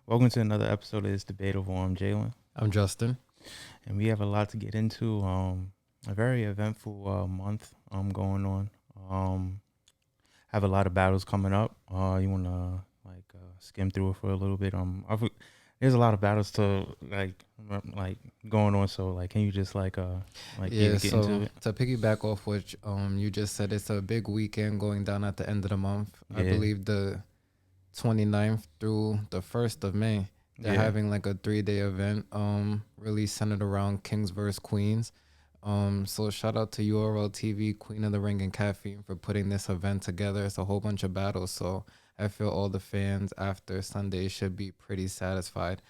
Welcome to another episode of this Debatable. I'm Jalen, I'm Justin. and we have a lot to get into. A very eventful month going on. Have a lot of battles coming up. You wanna skim through it for a little bit? There's a lot of battles to like going on. So can you just Yeah, get into so it? to piggyback off what you just said, it's a big weekend going down at the end of the month. I Yeah, believe the 29th through the 1st of May. They're yeah, having like a 3-day event really centered around Kings vs Queens. So shout out to URL TV, Queen of the Ring and Caffeine for putting this event together. It's a whole bunch of battles, so I feel all the fans after Sunday should be pretty satisfied.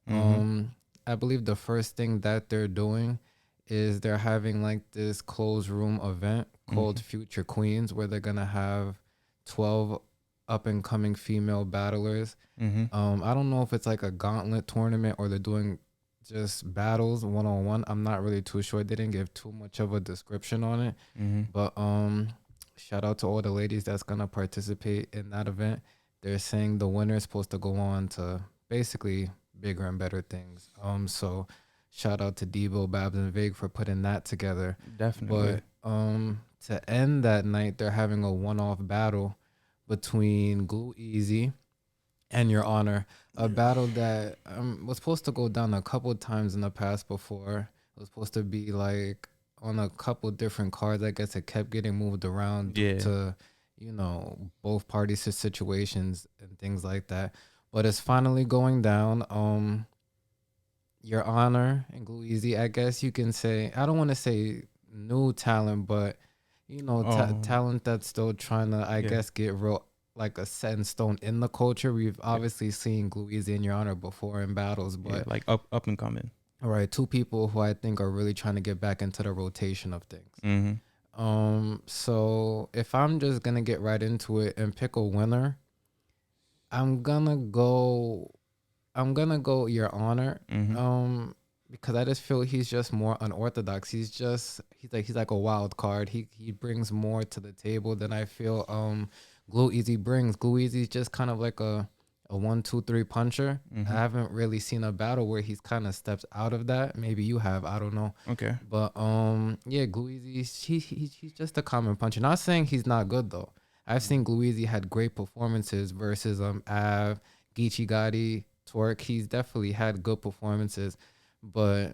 mm-hmm, I believe the first thing that they're doing is they're having like this closed room event called mm-hmm, Future Queens, where they're gonna have 12 up and coming female battlers. mm-hmm, I don't know if it's like a gauntlet tournament or they're doing just battles 1-on-1. I'm not really too sure. They didn't give too much of a description on it, mm-hmm. but shout out to all the ladies that's gonna participate in that event. They're saying the winner is supposed to go on to basically bigger and better things. So shout out to Debo, Babs, and Vig for putting that together. Definitely. But to end that night, they're having a one-off battle between Glue Easy and Your Honor, a battle that was supposed to go down a couple times in the past before. It was supposed to be like on a couple different cards. I guess it kept getting moved around due Yeah, to, both parties' situations and things like that. But it's finally going down. Your Honor and Glue Easy, I guess you can say. I don't want to say new talent, but talent that's still trying to, I yeah, guess, get real like a set in stone in the culture. We've yeah, obviously seen Glue Easy and Your Honor before in battles, yeah. but Like up and coming. all right, two people who I think are really trying to get back into the rotation of things. Mm-hmm. So if I'm just gonna get right into it and pick a winner, I'm gonna go Your Honor. Mm-hmm. Because I just feel he's just more unorthodox. He's like a wild card. He brings more to the table than I feel Glue Easy brings. Glue Easy's just kind of like a 1, 2, 3 puncher. I Mm-hmm. haven't really seen a battle where he's kind of steps out of that. Maybe you have, I don't know. Okay. But yeah, Glue Easy, he's just a common puncher. Not saying he's not good though. I've seen Glue Easy had great performances versus Av, Geechee Gotti, Twerk. He's definitely had good performances, but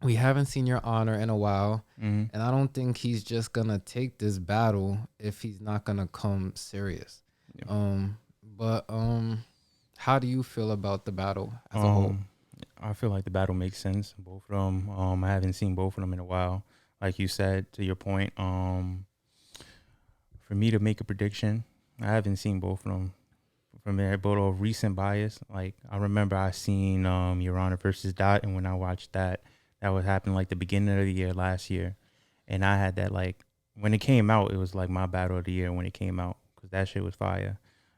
we haven't seen Your Honor in a while, Mm-hmm. and I don't think he's just gonna take this battle if he's not gonna come serious. Yeah. But how do you feel about the battle as a whole? Um, I feel like the battle makes sense. Both of them. I haven't seen both of them in a while. Like you said, to your point. For me to make a prediction, I haven't seen both of them. From there, but a recent bias. Like I remember I seen Your Honor versus Dot, and when I watched that, that was happening like the beginning of the year last year, and I had that like when it came out, it was like my battle of the year when it came out because that shit was fire,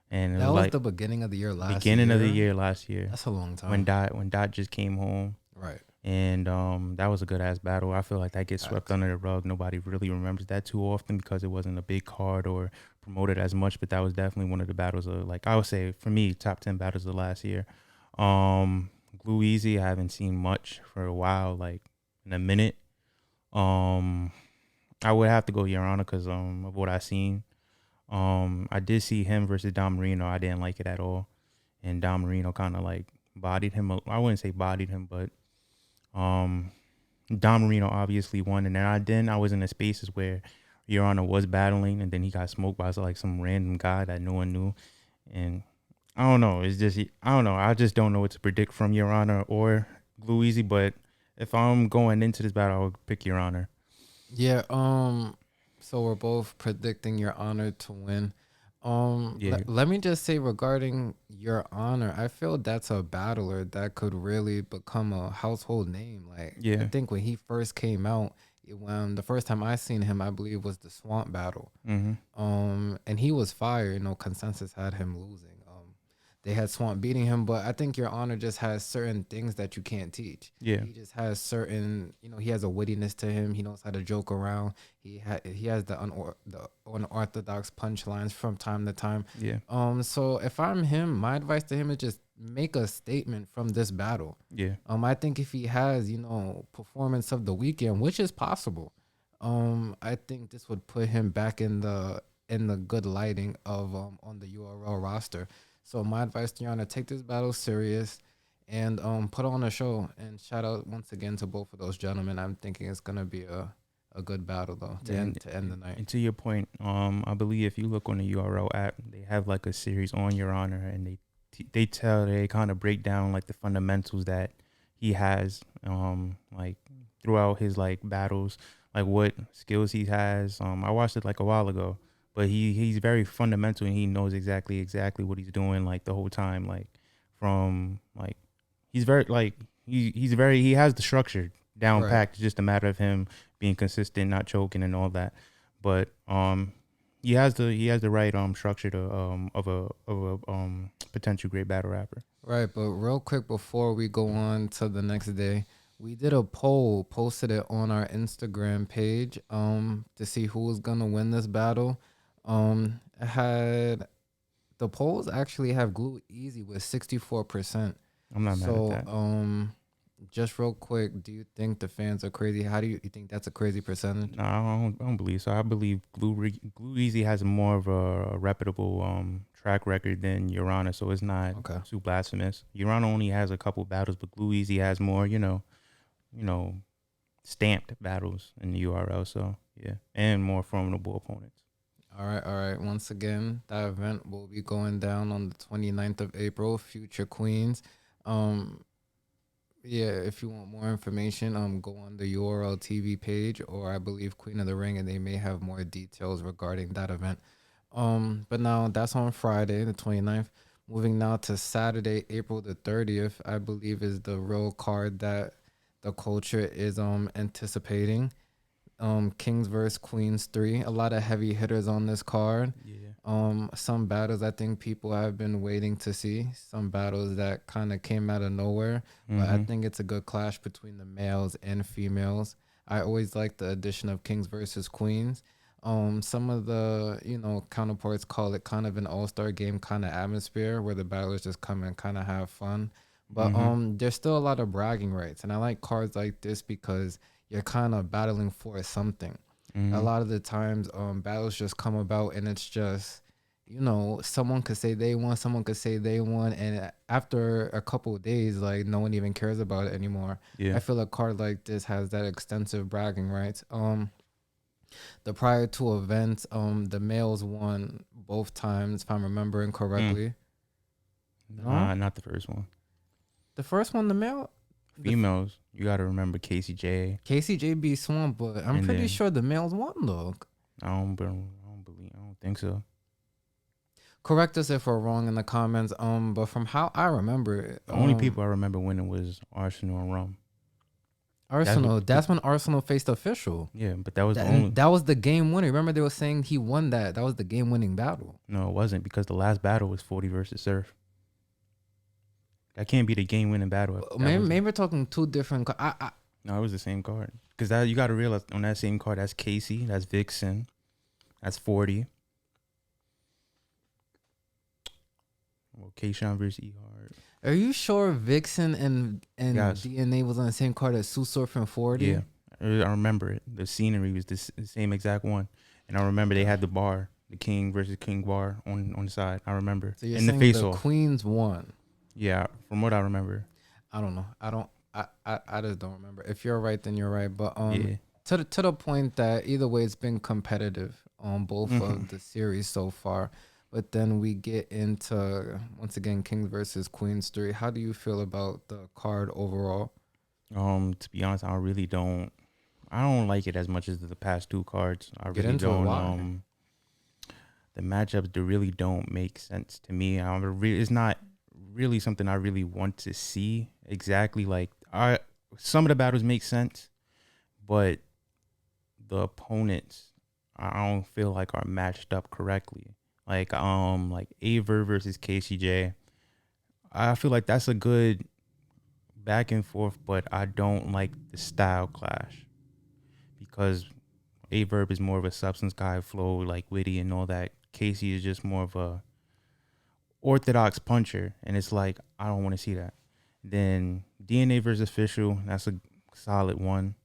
and it That was was like the beginning of the year last beginning of the year. year last year That's a long when time. Dot just came home, Right. and that was a good ass battle. I feel like that gets swept Facts. under the rug. Nobody really remembers that too often because it wasn't a big card or promoted as much. But that was definitely one of the battles of like I would say for me top 10 battles of last year. Glue Easy I haven't seen much for a while, like in a minute. Um, I would have to go Your Honor because of what I seen. I did see him versus Dom Marino. I didn't like it at all, and Dom Marino kind of like bodied him. I wouldn't say bodied him, but um, Dom Marino obviously won, and then I was in the spaces where Your Honor was battling, and then he got smoked by like some random guy that no one knew, and I don't know. It's just I don't know. I just don't know what to predict from Your Honor or Glue Easy. But if I'm going into this battle, I would pick Your Honor. Yeah. So we're both predicting Your Honor to win. Yeah, Let me just say regarding Your Honor, I feel that's a battler that could really become a household name. Like I yeah, think when he first came out, when the first time I seen him, I believe was the Swamp battle. mm-hmm, And he was fire. Consensus had him losing. They had Swamp beating him, but I think Your Honor just has certain things that you can't teach. yeah, He just has certain, he has a wittiness to him. He knows how to joke around. He has the unorthodox punchlines from time to time. yeah, So if I'm him, my advice to him is just make a statement from this battle. Yeah. I think if he has, performance of the weekend, which is possible, I think this would put him back in the good lighting of on the URL roster. So my advice to Yana, take this battle serious and put on a show. And shout out once again to both of those gentlemen. I'm thinking it's gonna be a good battle though to Yeah, end the night. and to your point, I believe if you look on the URL app, they have like a series on Your Honor, and they kind of break down like the fundamentals that he has, like throughout his like battles, like what skills he has. I watched it like a while ago, but he's very fundamental and he knows exactly what he's doing like the whole time, like from like he's very like he has the structure down Right. packed. It's just a matter of him being consistent, not choking and all that. But he has the right structure to of a potential great battle rapper. Right, but real quick before we go on to the next day, we did a poll, posted it on our Instagram page, to see who was gonna win this battle. It had the polls actually have Glue Easy with 64%. I'm not mad at So, that. just real quick, do you think the fans are crazy? How do you think that's a crazy percentage? No, I don't believe so. I believe Glue Easy has more of a reputable track record than Urana, so it's not Okay. too blasphemous. Urana only has a couple battles, but Glue Easy has more, you know, stamped battles in the URL. So yeah, and more formidable opponents. All right, all right. Once again, that event will be going down on the 29th of April, Future Queens. Um, Yeah, if you want more information, go on the URL TV page or I believe Queen of the Ring, and they may have more details regarding that event. But now that's on Friday, the 29th. Moving now to Saturday, April the 30th, I believe is the real card that the culture is anticipating. Kings versus Queens 3. A lot of heavy hitters on this card. Yeah. Some battles I think people have been waiting to see. Some battles that kind of came out of nowhere. But I Mm-hmm. think it's a good clash between the males and females. I always like the addition of Kings versus Queens. Some of the counterparts call it kind of an all-star game kind of atmosphere where the battlers just come and kind of have fun. But Mm-hmm. there's still a lot of bragging rights, and I like cards like this because you're kind of battling for something. A Mm-hmm. lot of the times, battles just come about, and it's just, someone could say they won, someone could say they won, and after a couple of days, like no one even cares about it anymore. Yeah. I feel a card like this has that extensive bragging rights. The prior two events, the males won both times, if I'm remembering Mm. correctly. No, Nah, not the first one. the first one, the Females, you got to remember Casey J. KCJB Swamp, but I'm And pretty then sure the males won though. I don't think so. Correct us if we're wrong in the comments. But from how I remember it, The only people I remember winning was Arsenal and Rum. Arsenal. But That's when Arsenal faced Official. yeah, but that was the only. And that was the game winner. Remember they were saying he won that. That was the game winning battle. No, it wasn't because the last battle was 40 versus Surf. That can't be the game winning battle. Maybe we're talking two different. No, it was the same card. Because that you got to realize on that same card, that's Casey, that's Vixen, that's 40. Well, Kayshawn versus E Hard. Are you sure Vixen and Yes. DNA was on the same card as Sue Surf and 40? Yeah, I remember it. The scenery was the same exact one, and I remember they had the bar, the King versus King bar on the side. I remember So you're in the saying face the off. Queens won? Yeah, from what I remember. I don't know. I don't. I just don't remember. If you're right, then you're right. But Yeah. to the point that either way, it's been competitive on both of the series so far. But then we get into once again Kings versus Queens 3. How do you feel about the card overall? To be honest, I really don't. I don't like it as much as the past two cards. I Get really into it. don't. Why? The matchups they really don't make sense to me. It's not really something I really want to see exactly. Like some of the battles make sense, but the opponents I don't feel like are matched up correctly. Like Aver versus KCJ. I feel like that's a good back and forth, but I don't like the style clash because Averb is more of a substance guy, flow like witty and all that. Casey is just more of a orthodox puncher, and it's like I don't want to see that. Then DNA versus Official, that's a solid one.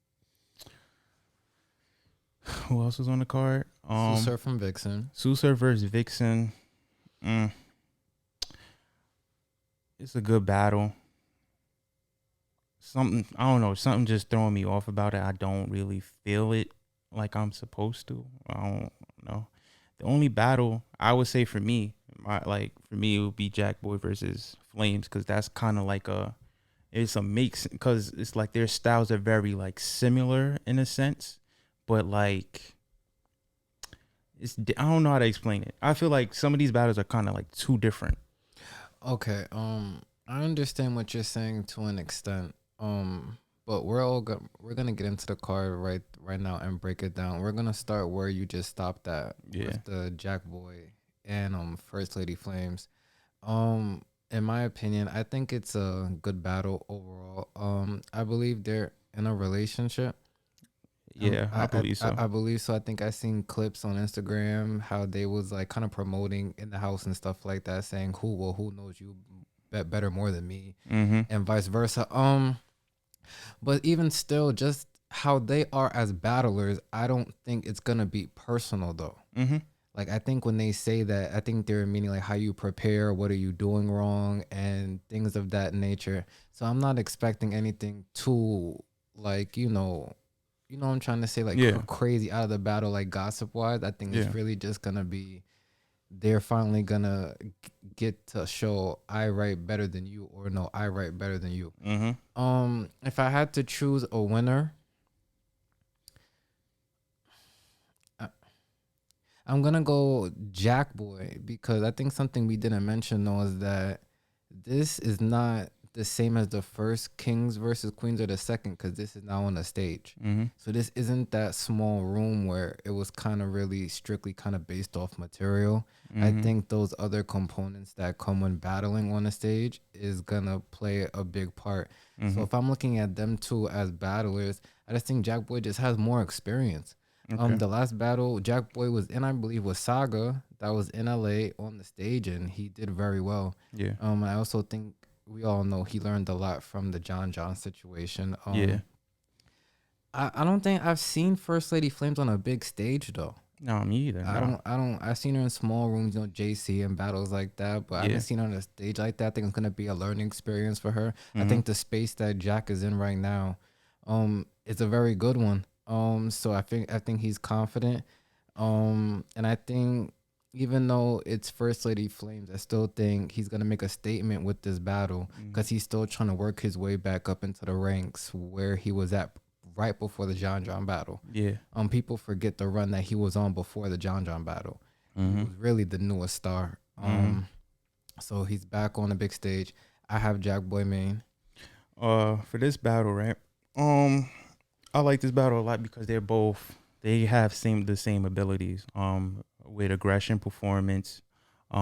Who else was on the card? Susur from Vixen. Susur versus Vixen. Mm, it's a good battle. Something I don't know. Something just throwing me off about it. I don't really feel it like I'm supposed to. I don't know. The only battle I would say for me, for me, it would be Jack Boy versus Flames, because that's kind of like it's a mix, because it's like their styles are very like similar in a sense, but like I don't know how to explain it. I feel like some of these battles are kind of like too different. Okay. I understand what you're saying to an extent. But we're gonna get into the card right now and break it down. We're gonna start where you just stopped at with the Jack Boy and First Lady Flames. In my opinion, I think it's a good battle overall. I believe they're in a relationship. Yeah, I believe so. I believe so. I think I seen clips on Instagram how they was like kind of promoting in the house and stuff like that, saying who knows you better more than me, Mm-hmm. and vice versa. But even still, just how they are as battlers, I don't think it's gonna be personal though. Mm-hmm. Like I think when they say that, I think they're meaning like how you prepare, what are you doing wrong, and things of that nature. So I'm not expecting anything too like what I'm trying to say, like Yeah. crazy out of the battle, like gossip wise. I think Yeah. it's really just gonna be they're finally gonna get to show I write better than you, or no, I write better than you. Mm-hmm. If I had to choose a winner, I'm gonna go Jack Boy, because I think something we didn't mention though is that this is not the same as the first Kings versus Queens or the second, because this is now on a stage. Mm-hmm. So this isn't that small room where it was kind of really strictly kind of based off material. Mm-hmm. I think those other components that come when battling on a stage is gonna play a big part. Mm-hmm. So if I'm looking at them two as battlers, I just think Jack Boy just has more experience. Okay. The last battle Jack Boy was in, I believe, was Saga. That was in LA on the stage, and he did very well. Yeah. I also think we all know he learned a lot from the John situation. Yeah. I don't think I've seen First Lady Flames on a big stage though. No, me either. No. I've seen her in small rooms, JC and battles like that, but I haven't seen her on a stage like that. I think it's gonna be a learning experience for her. Mm-hmm. I think the space that Jack is in right now, is a very good one. So I think he's confident. And I think even though it's First Lady Flames, I still think he's gonna make a statement with this battle, because he's still trying to work his way back up into the ranks where he was at right before the John battle. Yeah. People forget the run that he was on before the John battle. Mm-hmm. He was really the newest star. So he's back on the big stage. I have Jack Boy main. For this battle, right? I like this battle a lot because they have the same abilities. With aggression performance. It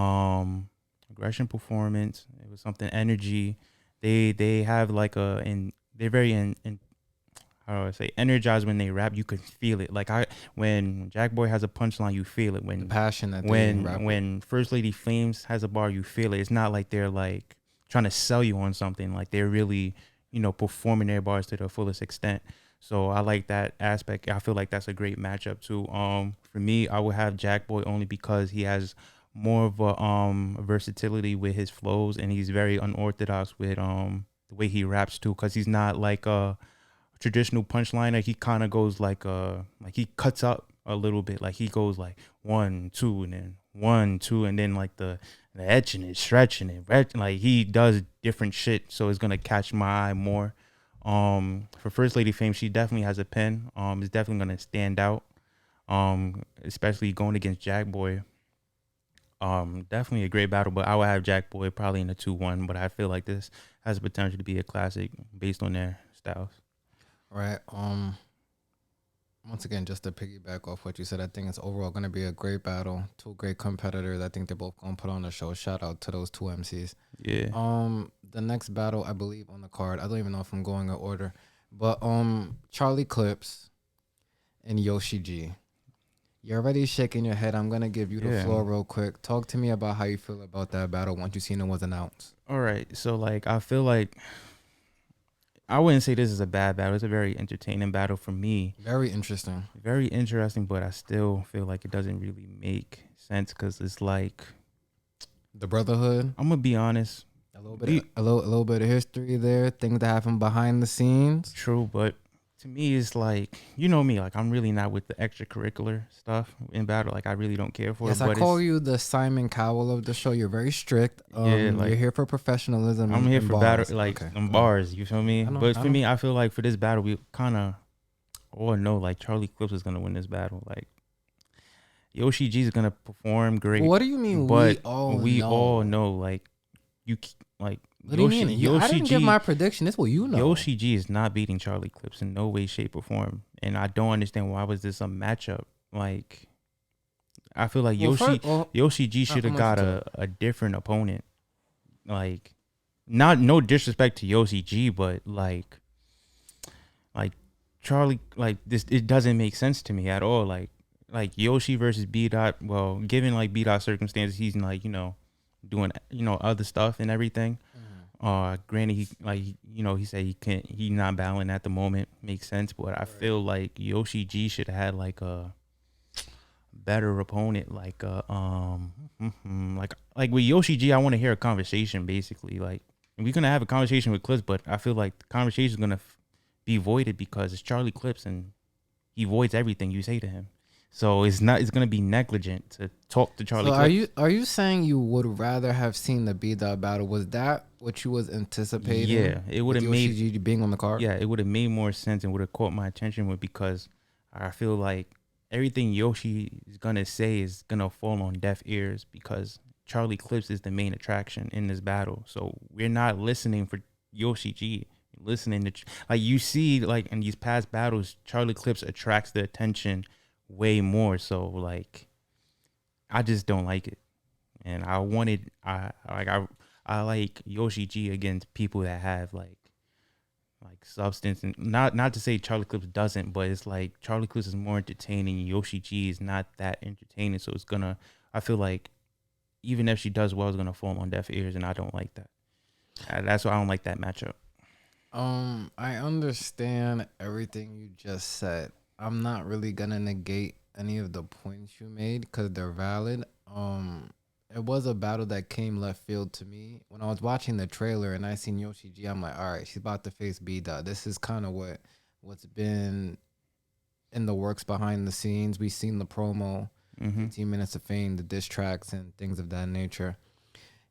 was something energy. They have like they're very how do I say, energized when they rap. You can feel it. Like when Jack Boy has a punchline, you feel it. When The passion that when First Lady Flames has a bar, you feel it. It's not like they're like trying to sell you on something. Like they're really, performing their bars to the fullest extent. So I like that aspect. I feel like that's a great matchup too. For me, I would have Jack Boy only because he has more of a versatility with his flows, and he's very unorthodox with the way he raps too. Because he's not like a traditional punchliner. He kind of goes like he cuts up a little bit. Like he goes like 1, 2, and then 1, 2, and then like the etching and stretching and like he does different shit. So it's gonna catch my eye more. For First Lady Fame, she definitely has a pen. It's definitely gonna stand out. Especially going against Jack Boy. Definitely a great battle, but I would have Jack Boy probably in a 2-1. But I feel like this has the potential to be a classic based on their styles. Right. Once again, just to piggyback off what you said, I think it's overall going to be a great battle. Two great competitors. I think they're both going to put on a show. Shout out to those two MCs. Yeah. The next battle, I believe, on the card, I don't even know if I'm going in order, but Charlie Clips and Yoshi G. You're already shaking your head. I'm gonna give you the Yeah. floor real quick. Talk to me about how you feel about that battle once you seen it was announced. All right. So like I feel like I wouldn't say this is a bad battle. It's a very entertaining battle for me. Very interesting. Very interesting, but I still feel like it doesn't really make sense because it's like The Brotherhood. I'm gonna be honest. A little bit. A little bit of history there. Things that happen behind the scenes. True, but to me, it's like you know me. Like I'm really not with the extracurricular stuff in battle. Like I really don't care for Yes, it. I But call it's, you the Simon Cowell of the show. You're very strict. Yeah, like- You're here for professionalism. I'm here and for bars. battle, like Okay. them bars. You feel me? I know- But I for know. me, I feel like for this battle, we kind of all know like Charlie Clips is gonna win this battle. Like Yoshi G is gonna perform great. What do you mean? But we all know. like like What do you mean? I Yoshi didn't G, give my prediction. It's what you know. Yoshi G is not beating Charlie Clips in no way, shape, or form, and I don't understand why was this a matchup. Like, I feel like Yoshi G should have I'm got gonna a different opponent. Like, not no disrespect to Yoshi G, but like Charlie, like this, it doesn't make sense to me at all. Like Yoshi versus B Dot. Well, given like B Dot circumstances, he's like doing other stuff and everything. Granted, he he said he not battling at the moment, makes sense, but I feel like Yoshi G should have had like a better opponent, like like with Yoshi G. I want to hear a conversation basically, like we're gonna have a conversation with Clips, but I feel like the conversation is gonna be voided because it's Charlie Clips and he voids everything you say to him. So it's gonna be negligent to talk to Charlie. So Clips. are you saying you would rather have seen the B Dot battle? Was that what you was anticipating? Yeah, it would have made Yoshi being on the card. Yeah, it would have made more sense and would have caught my attention with because I feel like everything Yoshi is gonna say is gonna fall on deaf ears because Charlie Clips is the main attraction in this battle. So we're not listening for Yoshi G. Listening to like you see like in these past battles, Charlie Clips attracts the attention way more. So like I just don't like it. And I like Yoshi G against people that have like substance, and not to say Charlie Clips doesn't, but it's like Charlie Clips is more entertaining. Yoshi G is not that entertaining, so I feel like even if she does well, it's gonna fall on deaf ears, and I don't like that. That's why I don't like that matchup. I understand everything you just said. I'm not really gonna negate any of the points you made because they're valid. It was a battle that came left field to me when I was watching the trailer and I seen Yoshi G. I'm like, all right, she's about to face B Dot. This is kind of what's been in the works behind the scenes. We seen the promo, 15 minutes of fame, the diss tracks, and things of that nature.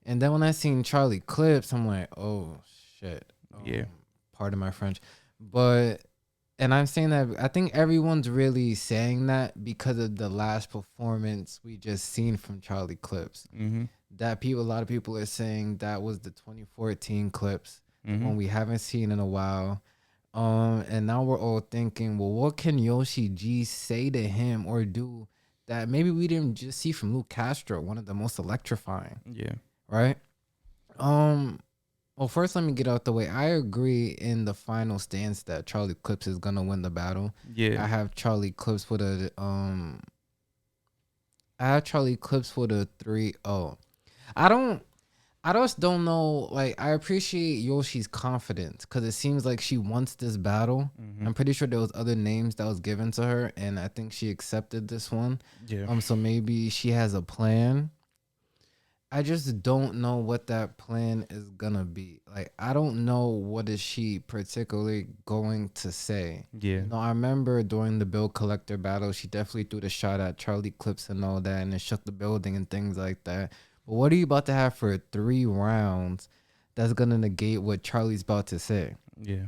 And then when I seen Charlie Clips, I'm like, oh shit. Yeah. Pardon my French, and I'm saying that I think everyone's really saying that because of the last performance we just seen from Charlie Clips. That a lot of people are saying that was the 2014 Clips, one we haven't seen in a while. And now we're all thinking, well, what can Yoshi G say to him or do that maybe we didn't just see from Luke Castro, one of the most electrifying. Yeah. Right. Well, first, let me get out the way. I agree in the final stance that Charlie Clips is gonna win the battle. Yeah. I have Charlie Clips with a 3-0. I just don't know. Like, I appreciate Yoshi's confidence because it seems like she wants this battle. I'm pretty sure there was other names that was given to her, and I think she accepted this one. Yeah. So maybe she has a plan. I just don't know what that plan is gonna be. Like, I don't know what is she particularly going to say. Yeah. I remember during the bill collector battle, she definitely threw the shot at Charlie Clips and all that, and it shook the building and things like that. But what are you about to have for 3 rounds that's gonna negate what Charlie's about to say? Yeah.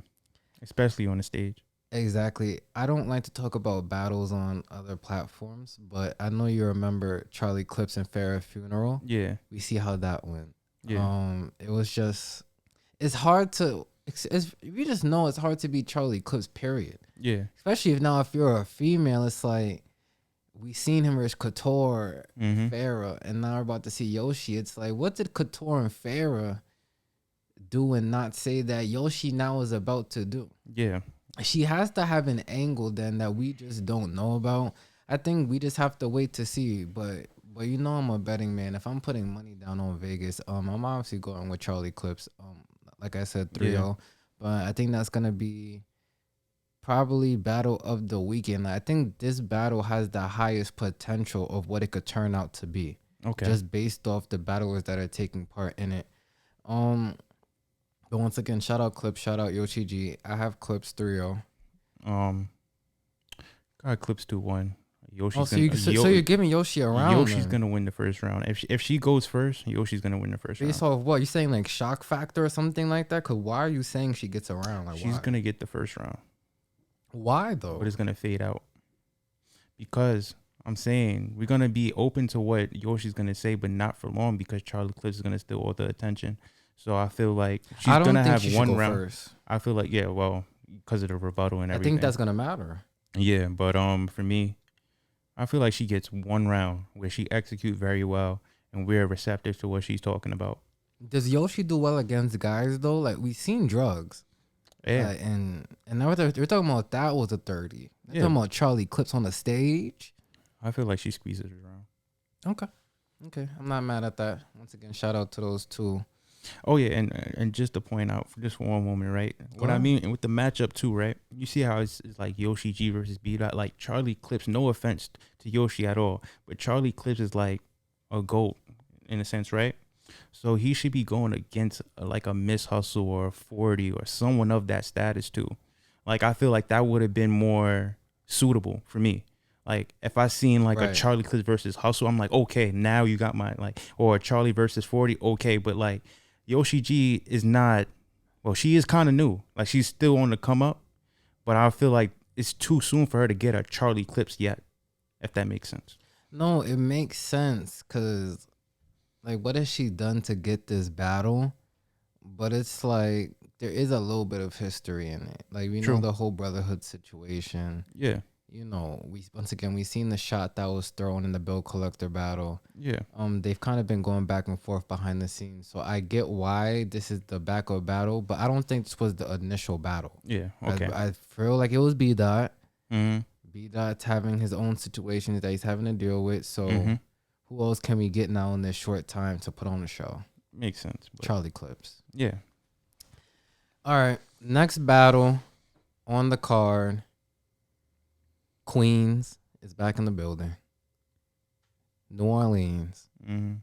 Especially on the stage. Exactly. I don't like to talk about battles on other platforms, but I know you remember Charlie Clips and Farrah Funeral. Yeah. We see how that went. Yeah. It was just, it's hard to, you just know it's hard to be Charlie Clips, period. Yeah. Especially if you're a female, it's like, we seen him versus Couture, Farrah, and now we're about to see Yoshi. It's like, what did Couture and Farrah do and not say that Yoshi now is about to do? Yeah. She has to have an angle then that we just don't know about. I think we just have to wait to see. But you know I'm a betting man. If I'm putting money down on Vegas, I'm obviously going with Charlie Clips. Like I said, 3 Yeah. 0. But I think that's gonna be probably battle of the weekend. I think this battle has the highest potential of what it could turn out to be, Okay. just based off the battlers that are taking part in it. Um, but once again, shout out Clips, shout out Yoshi G. I have Clips 3-0. Um, got Clips 2-1. Oh, Yoshi's so gonna you're giving Yoshi a round Yoshi's then? gonna win the first round. If she goes first, Yoshi's gonna win the first Based round. off what? You saying like shock factor or something like that? Cause why are you saying she gets a round? Like She's why? gonna get the first round, Why but though? it's gonna fade out because I'm saying we're gonna be open to what Yoshi's gonna say, but not for long because Charlie Clips is gonna steal all the attention. So I feel like she's I don't gonna think have she should one go round. first. I feel like well, because of the rebuttal and I think everything. that's gonna matter. Yeah, but for me, I feel like she gets one round where she executes very well and we're receptive to what she's talking about. Does Yoshi do well against guys though? Like we've seen drugs. Yeah, And now we're talking about that was a 30. We're yeah. talking about Charlie Clips on the stage. I feel like she squeezes it around. Okay. Okay. I'm not mad at that. Once again, shout out to those two. Oh yeah, and just to point out for just for one moment, right? What I ahead. mean with the matchup too, right? You see how it's like Yoshi G versus B Dot. Like Charlie Clips, no offense to Yoshi at all, but Charlie Clips is like a GOAT in a sense, right? So he should be going against like a Miss Hustle or a 40 or someone of that status too. Like I feel like that would have been more suitable for me. Like if I seen like a Right. Charlie Clips versus Hustle, I'm like, okay, now you got my like, or a Charlie versus 40, okay, but like Yoshi G is not. Well, she is kind of new. Like she's still on the come up, but I feel like it's too soon for her to get a Charlie Clips yet, if that makes sense. No, it makes sense because, like, what has she done to get this battle? But it's like there is a little bit of history in it. Like, we know True. the whole brotherhood situation. Yeah. You know, we seen the shot that was thrown in the bill collector battle. Yeah. They've kind of been going back and forth behind the scenes, so I get why this is the backup battle, but I don't think this was the initial battle. Yeah. Okay. I feel like it was B Dot. Mm-hmm. B Dot's having his own situations that he's having to deal with. So Mm-hmm. who else can we get now in this short time to put on the show? Makes sense. But Charlie Clips. yeah. All right, next battle on the card. Queens is back in the building. New Orleans, Mm-hmm.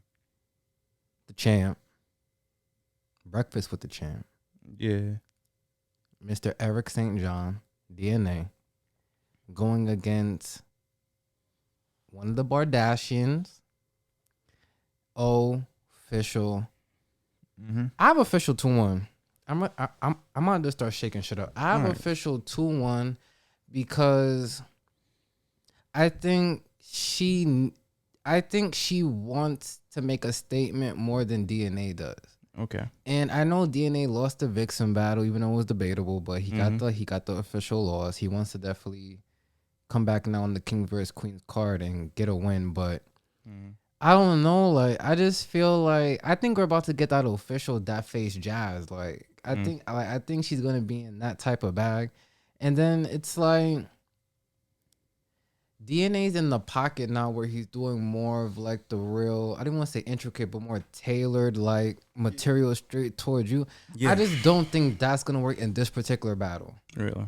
the champ. Breakfast with the champ. Yeah. Mr. Eric St. John, DNA, going against one of the Bardashians. Official. Mm-hmm. I have official 2-1. I'm gonna just start shaking shit up. I have Alright. official 2-1 because I think she wants to make a statement more than DNA does. Okay. And I know DNA lost the Vixen battle, even though it was debatable, but he Mhm. got the official loss. He wants to definitely come back now on the King vs. Queens card and get a win. But Mm-hmm. I don't know. Like I just feel like I think we're about to get that official that face Jazz. Like I think she's gonna be in that type of bag. And then it's like DNA's in the pocket now where he's doing more of like the real, I didn't want to say intricate, but more tailored like material straight towards you. Yeah. I just don't think that's going to work in this particular battle. Really.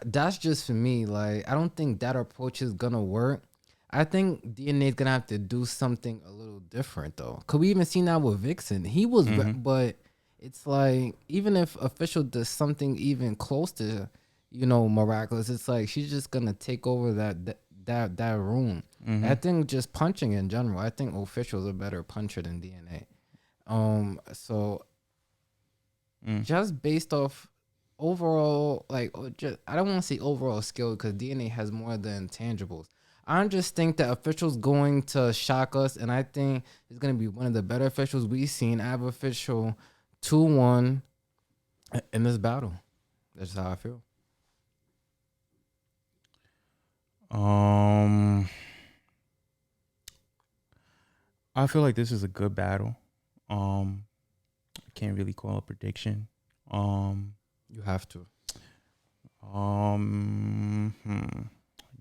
That's just for me. Like, I don't think that approach is going to work. I think DNA's going to have to do something a little different though. Could we even see that with Vixen? He was, but it's like, even if official does something even close to, miraculous, it's like she's just going to take over that room. Mm-hmm. I think just punching in general. I think officials are better puncher than DNA. So just based off overall, like, I don't want to say overall skill because DNA has more than intangibles. I just think that officials going to shock us, and I think it's gonna be one of the better officials we've seen. I have official 2-1 in this battle. That's how I feel. I feel like this is a good battle. I can't really call a prediction. You have to.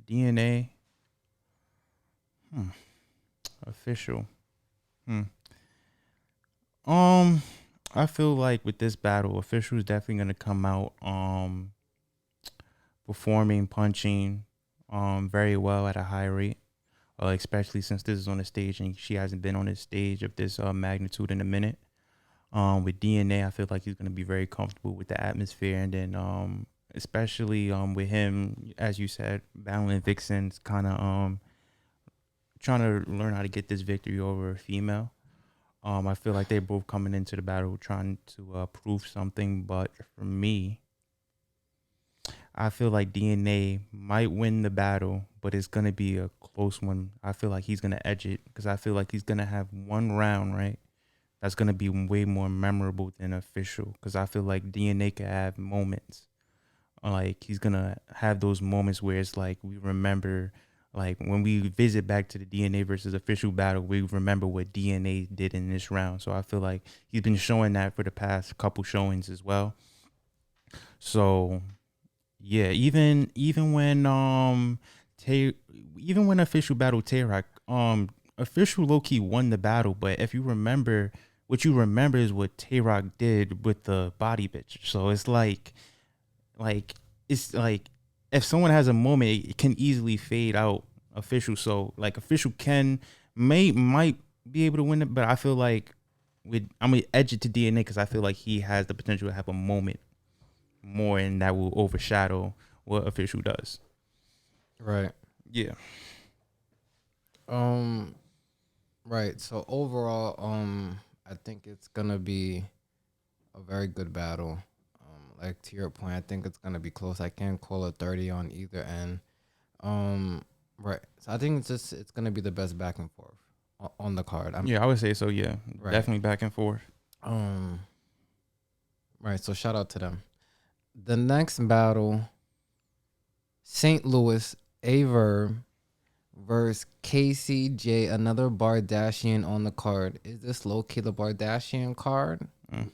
DNA. Hmm. Official. Hmm. Um, I feel like with this battle, official is definitely gonna come out performing, punching very well at a high rate. Especially since this is on the stage and she hasn't been on this stage of this magnitude in a minute. With DNA, I feel like he's gonna be very comfortable with the atmosphere, and then especially with him, as you said, battling Vixen's kind of trying to learn how to get this victory over a female. I feel like they're both coming into the battle trying to prove something, but for me, I feel like DNA might win the battle, but it's gonna be a close one. I feel like he's gonna edge it because I feel like he's gonna have one round, right? That's gonna be way more memorable than official. Because I feel like DNA can have moments, like he's gonna have those moments where it's like we remember, like when we visit back to the DNA versus official battle, we remember what DNA did in this round. So I feel like he's been showing that for the past couple showings as well. So yeah, even when Tay, even when official battled Tayrock, official low key won the battle. But if you remember, what you remember is what Tayrock did with the body bitch. So like it's like if someone has a moment, it can easily fade out official. So like official can might be able to win it, but I feel like with I'm gonna edge it to DNA because I feel like he has the potential to have a moment more, and that will overshadow what official does. Right. Yeah. Um. Right. So overall, I think it's gonna be a very good battle. Like to your point, I think it's gonna be close. I can't call a 30 on either end. Um. Right. So I think it's gonna be the best back and forth on the card. I'm Yeah, I would say so. Yeah, right. definitely back and forth. Um. Right. So shout out to them. The next battle, St. Louis Averb versus KCJ, another Bardashian on the card. Is this low key the Bardashian card? Mm.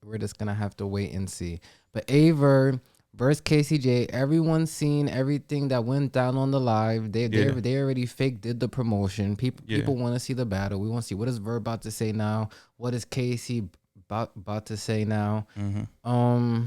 We're just gonna have to wait and see. But Aver versus KCJ, everyone's seen everything that went down on the live. Yeah, They already fake did the promotion. yeah. People want to see the battle. We want to see what is Verb about to say now. What is KC about to say now? Mm-hmm.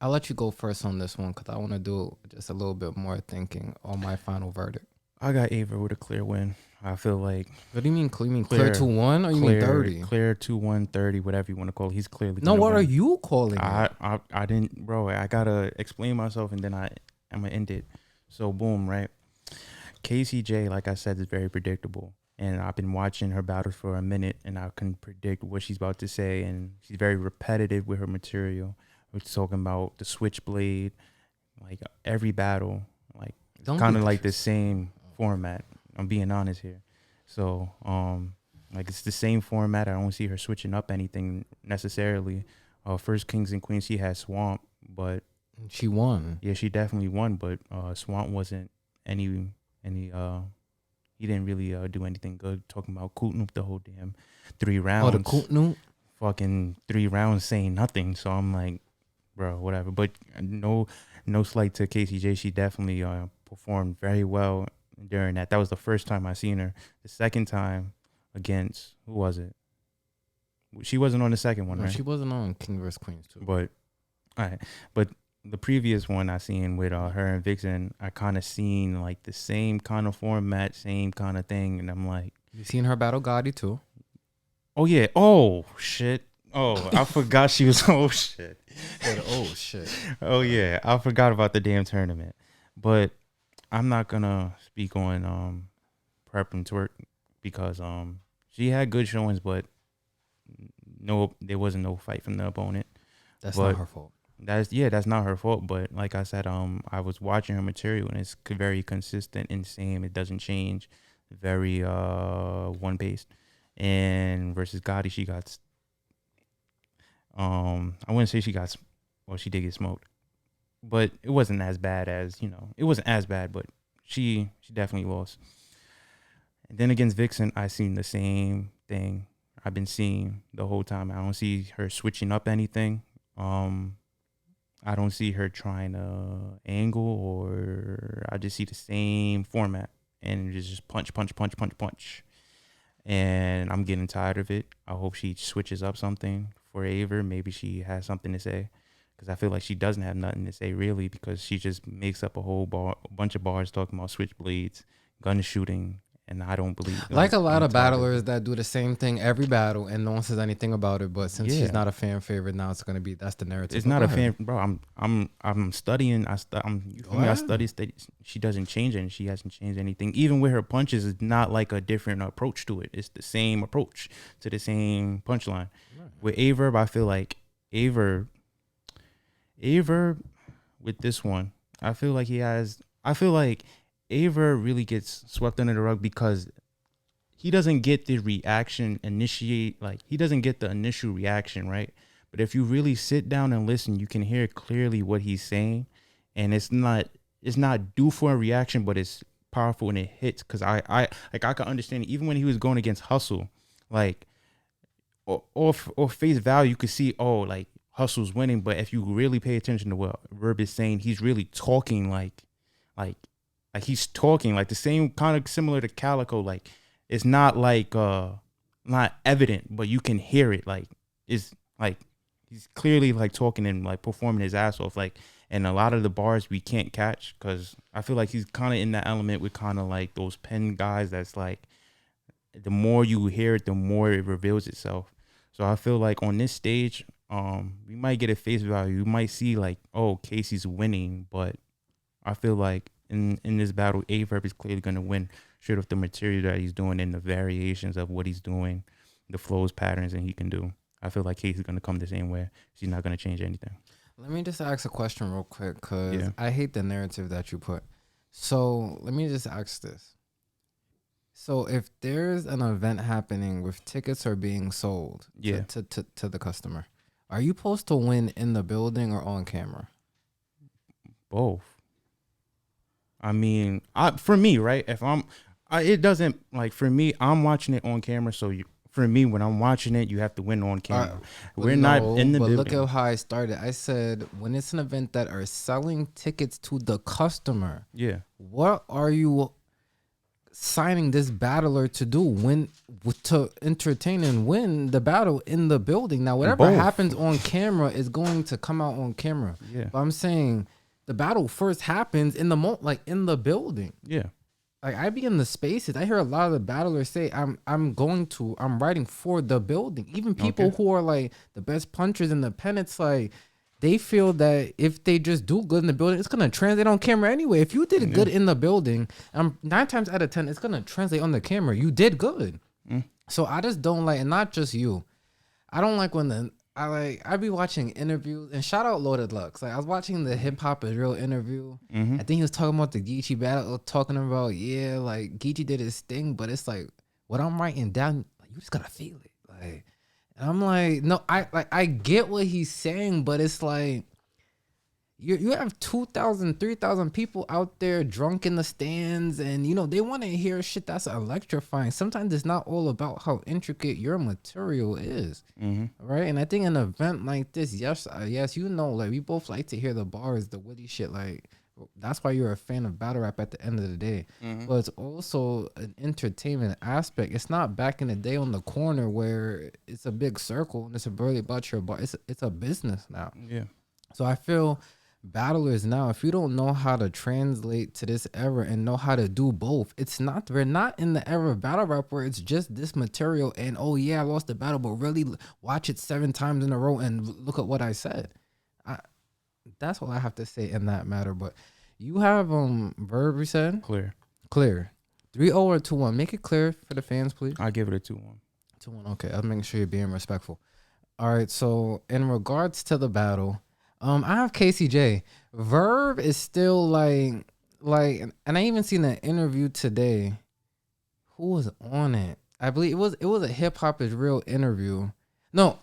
I'll let you go first on this one because I want to do just a little bit more thinking on my final verdict. I got Ava with a clear win. I feel like What do you mean? You mean clear 2-1 or you mean 30? clear 2-1-30, whatever you want to call it. He's clearly No, gonna what are win. you calling it? I didn't, bro. I gotta explain myself, and then I'm gonna end it. So boom, right? KCJ, like I said, is very predictable, and I've been watching her battles for a minute, and I can predict what she's about to say, and she's very repetitive with her material. We're talking about the switchblade, like every battle, like it's Don't kind be of like the disrespectful. same format. I'm being honest here. So like it's the same format. I don't see her switching up anything necessarily. First Kings and Queens, she had Swamp, but She won. yeah, she definitely won. But Swamp wasn't any he didn't really do anything good. Talking about Kutnup the whole damn 3 Oh, the rounds, Kutnu? fucking 3 rounds saying nothing. So I'm like, bro, whatever. But no slight to KCJ. She definitely performed very well during that. That was the first time I seen her. The second time against who was it? She wasn't on the second one, No, right? she wasn't on King vs. Queens too. But all right, but the previous one I seen with her and Vixen, I kind of seen like the same kind of format, same kind of thing, and I'm like, You seen her battle Gotti too? oh yeah, oh shit. Oh, I forgot she was. Oh shit. Oh shit. Oh yeah, I forgot about the damn tournament. But I'm not gonna speak on Prep and Twerk because she had good showings, but no, there wasn't no fight from the opponent. That's But not her fault. that's not her fault. But like I said, I was watching her material and it's very consistent and same. It doesn't change. Very one paced. And versus Gotti, she got I wouldn't say she got well, she did get smoked, but it wasn't as bad as it wasn't as bad, but she definitely lost. And then against Vixen, I seen the same thing I've been seeing the whole time. I don't see her switching up anything. I don't see her trying to angle, or I just see the same format. and just punch, punch, punch, punch, punch. And I'm getting tired of it. I hope she switches up something for Aver. Maybe she has something to say, because I feel like she doesn't have nothing to say really, because she just makes up a bunch of bars talking about switchblades, gun shooting, and I don't believe. Like a lot I'm of tired battlers that do the same thing every battle and no one says anything about it. But since she's Yeah. not a fan favorite, now it's gonna be that's the narrative. It's But not go a ahead. fan, bro. I'm studying. You feel me? I study. She doesn't change it, and she hasn't changed anything. Even with her punches, it's not like a different approach to it. It's the same approach to the same punchline. Right. With Averb, I feel like Averb with this one, I feel like Aver really gets swept under the rug because he doesn't get the reaction he doesn't get the initial reaction, right? But if you really sit down and listen, you can hear clearly what he's saying, and it's not due for a reaction, but it's powerful and it hits. Because I can understand it. Even when he was going against Hustle, like or face value, you could see, oh, like Hustle's winning. But if you really pay attention to what Verb is saying, he's really talking like he's talking like the same kind of similar to Calico. Like it's not like not evident, but you can hear it. Like it's like he's clearly like talking and like performing his ass off. Like, and a lot of the bars we can't catch because I feel like he's kind of in that element with kind of like those pen guys. That's like the more you hear it, the more it reveals itself. So I feel like on this stage, we might get a face value. You might see like, oh, Casey's winning, but I feel like in this battle, Averb is clearly going to win straight off the material that he's doing and the variations of what he's doing, the flows, patterns, and he can do. I feel like Casey's going to come the same way. She's not going to change anything. Let me just ask a question real quick because Yeah. I hate the narrative that you put. So let me just ask this. So if there's an event happening with tickets are being sold Yeah. to the customer, are you supposed to win in the building or on camera? Both. I mean, for me, right? If it doesn't like for me. I'm watching it on camera, so for me, when I'm watching it, you have to win on camera. We're not in the but building. look at how I started. I said when it's an event that are selling tickets to the customer, Yeah. what are you signing this battler to do? To entertain and win the battle in the building. Now, whatever Both. happens on camera is going to come out on camera. Yeah. But I'm saying the battle first happens in the like in the building. Yeah. Like I be in the spaces. I hear a lot of the battlers say, I'm writing for the building. Even people Okay. who are like the best punchers in the pen, it's like they feel that if they just do good in the building, it's gonna translate on camera anyway. If you did good in the building, 9 times out of 10, it's gonna translate on the camera. You did good. So I just don't like, and not just you. I don't like when I be watching interviews, and shout out Loaded Lux. Like I was watching the Hip Hop Is Real interview. I think he was talking about the Geechee battle, talking about like Geechee did his thing, but it's like what I'm writing down, like you just gotta feel it. Like, and I'm like, no, I get what he's saying, but it's like you have 2,000, 3,000 people out there drunk in the stands, and they want to hear shit that's electrifying. Sometimes it's not all about how intricate your material is, right? And I think an event like this, yes, like we both like to hear the bars, the witty shit. Like that's why you're a fan of battle rap at the end of the day. But it's also an entertainment aspect. It's not back in the day on the corner where it's a big circle and it's really about your bar. It's a business now. Yeah. So I feel battlers now, if you don't know how to translate to this era and know how to do both, we're not in the era of battle rap where it's just this material and oh yeah, I lost the battle, but really watch it 7 times in a row and look at what I said. That's all I have to say in that matter. But you have Verb, you said? Clear. 3-0 or 2-1. Make it clear for the fans, please. I give it a 2-1. 2-1. Okay, I'm making sure you're being respectful. All right, so in regards to the battle, I have KCJ. Verb is still like, and I even seen an interview today. Who was on it? I believe it was a Hip Hop Is Real interview. No,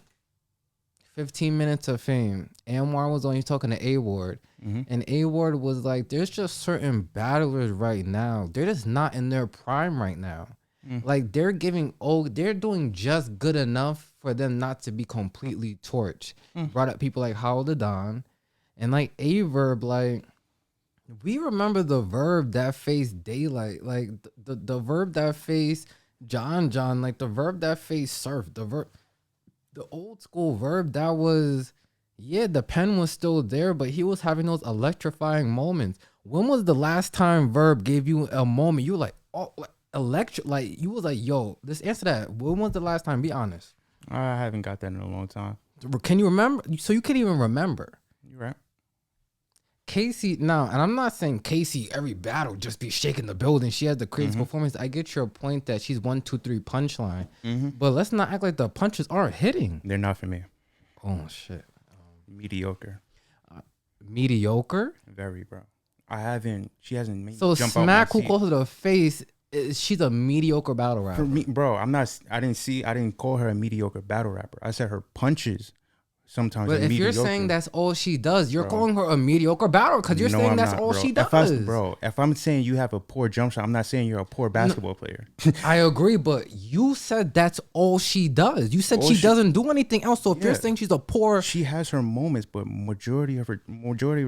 15 Minutes of Fame. Anwar was on. He's talking to A-Ward, and A-Ward was like, "There's just certain battlers right now. They're just not in their prime right now. Like they're doing just good enough for them not to be completely torched." Brought up people like Howell the Don, and like Averb, like We remember the Verb that faced Daylight, like the Verb that faced John, like the Verb that faced Surf, the old school Verb that was, yeah, the pen was still there, but he was having those electrifying moments. When was the last time Verb gave you a moment you were like, oh, like, electric, like you was like, yo, let's answer that. When was the last time? Be honest. I haven't got that in a long time. Can you remember? So you can't even remember. You're right. Casey now, and I'm not saying Casey every battle just be shaking the building. She has the crazy performance. I get your point that she's 1, 2, 3 punchline, but let's not act like the punches aren't hitting. They're not for me. Oh shit, Mediocre. mediocre. Very, bro. She hasn't made So me jump out my Smack, who seat. goes to the face, she's a mediocre battle rapper. For me, bro, I didn't call her a mediocre battle rapper. I said her punches sometimes But are if mediocre. you're saying that's all she does, you're Bro. calling her a mediocre battle because you're No, saying I'm that's not, all bro. she does. If I'm saying you have a poor jump shot, I'm not saying you're a poor basketball player. I agree, but you said that's all she does. You said All she she- doesn't do anything else. So if you're Yeah. saying she's a poor, She has her moments, but majority of her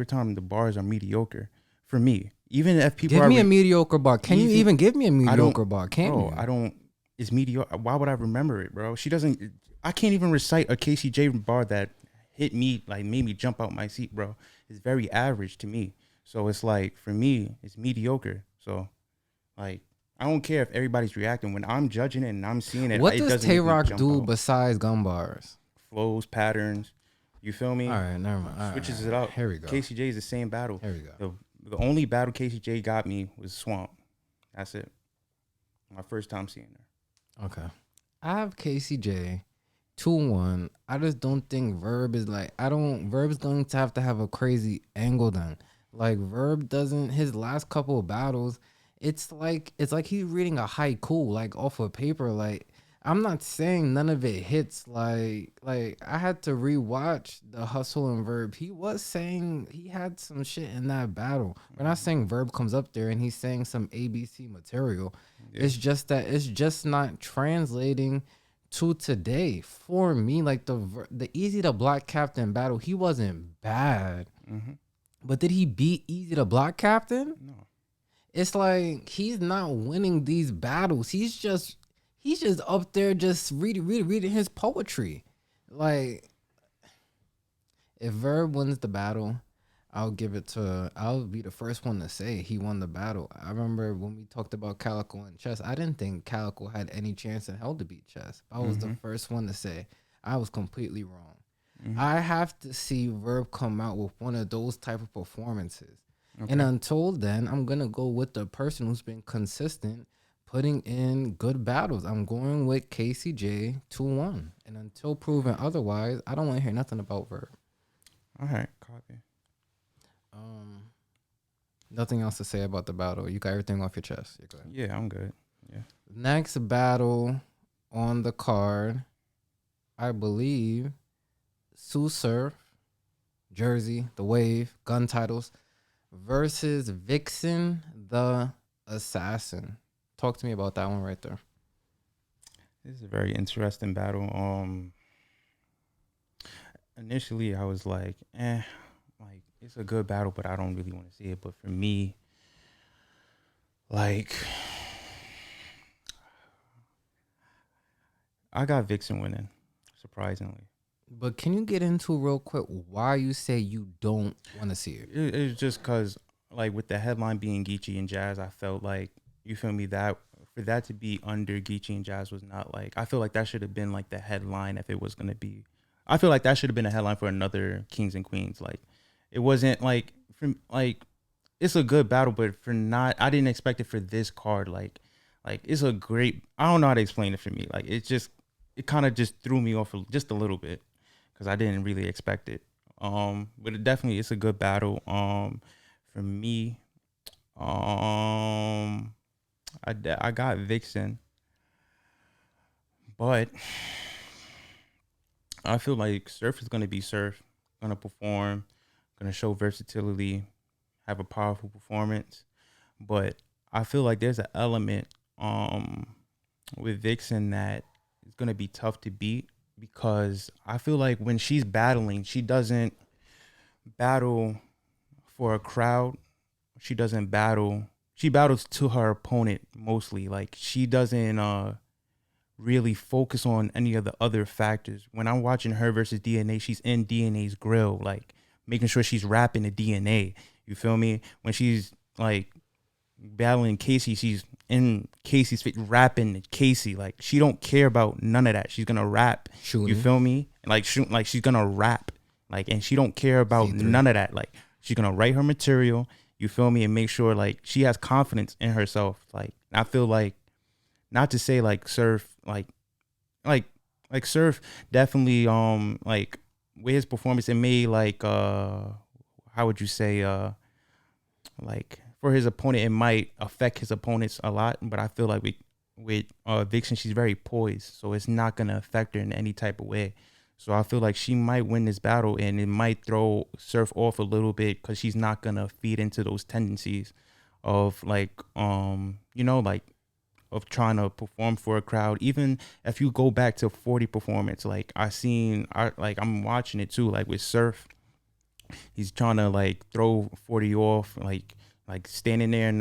time, the bars are mediocre. For me, even if people give are me a mediocre bar. Can you even- even give me a I don't- mediocre bar? Can't bro, you? I don't. It's mediocre. Why would I remember it, bro? She doesn't. I can't even recite a KCJ bar that hit me, like made me jump out my seat, bro. It's very average to me. So it's like for me, it's mediocre. So like I don't care if everybody's reacting when I'm judging it and I'm seeing it. What it does doesn't make Tay me Rock jump do out. besides gun bars? Flows, patterns. You feel me? All right, never mind. All Switches right, it up. Here we go. KCJ is the same battle. Here we go. The only battle KCJ got me was Swamp. That's it. My first time seeing her. Okay. I have KCJ 2-1. I just don't think Verb is like Verb is going to have a crazy angle then. Like Verb doesn't his last couple of battles, it's like he's reading a haiku like off of paper. Like I'm not saying none of it hits. Like I had to rewatch the Hustle and Verb. He was saying he had some shit in that battle. We're not saying Verb comes up there and he's saying some ABC material. Yeah. It's just that it's just not translating to today for me. Like the Easy to Block Captain battle, he wasn't bad, but did he beat Easy to Block Captain? No. It's like he's not winning these battles. He's just up there just reading his poetry. Like if Verb wins the battle, I'll be the first one to say he won the battle. I remember when we talked about Calico and Chess, I didn't think Calico had any chance in hell to beat Chess. I was the first one to say I was completely wrong. I have to see Verb come out with one of those type of performances. Okay. And until then, I'm going to go with the person who's been consistent putting in good battles. I'm going with KCJ 2-1. And until proven otherwise, I don't want to hear nothing about Verb. All right, copy. Nothing else to say about the battle. You got everything off your chest. You're good. Yeah, I'm good. Yeah. Next battle on the card, I believe, Sue Surf, Jersey, The Wave, gun titles, versus Vixen, the Assassin. Talk to me about that one right there. This is a very interesting battle. Initially I was like, like it's a good battle, but I don't really want to see it. But for me, like I got Vixen winning, surprisingly. But can you get into real quick why you say you don't want to see it? It's just because, like, with the headline being Geechee and Jazz, I felt like, you feel me, that for that to be under Geechee and Jazz was not like, I feel like that should have been like the headline if it was going to be. I feel like that should have been a headline for another Kings and Queens. Like, it wasn't like, it's a good battle, but I didn't expect it for this card. Like it's a great, I don't know how to explain it for me. Like, it kind of just threw me off just a little bit because I didn't really expect it. But it's a good battle. For me, I got Vixen, but I feel like Surf is gonna be Surf, gonna perform, gonna show versatility, have a powerful performance. But I feel like there's an element with Vixen that is gonna be tough to beat because I feel like when she's battling, she doesn't battle for a crowd. she doesn't battle. She battles to her opponent mostly. Like she doesn't really focus on any of the other factors. When I'm watching her versus DNA, she's in DNA's grill, like making sure she's rapping the DNA. You feel me? When she's like battling Casey, she's in Casey's face, rapping Casey. Like she don't care about none of that. She's gonna rap. Shooting. You feel me? Like like she's gonna rap. Like, and she don't care about C3. none of that. Like she's gonna write her material. You feel me? And make sure like she has confidence in herself. Like I feel like, not to say like Surf like Surf definitely like with his performance it made like how would you say like for his opponent it might affect his opponents a lot, but I feel like with Vixen, she's very poised, so it's not gonna affect her in any type of way. So I feel like she might win this battle, and it might throw Surf off a little bit because she's not gonna feed into those tendencies of like like of trying to perform for a crowd. Even if you go back to 40 performance, like I'm watching it too, like with Surf, he's trying to like throw 40 off, like standing there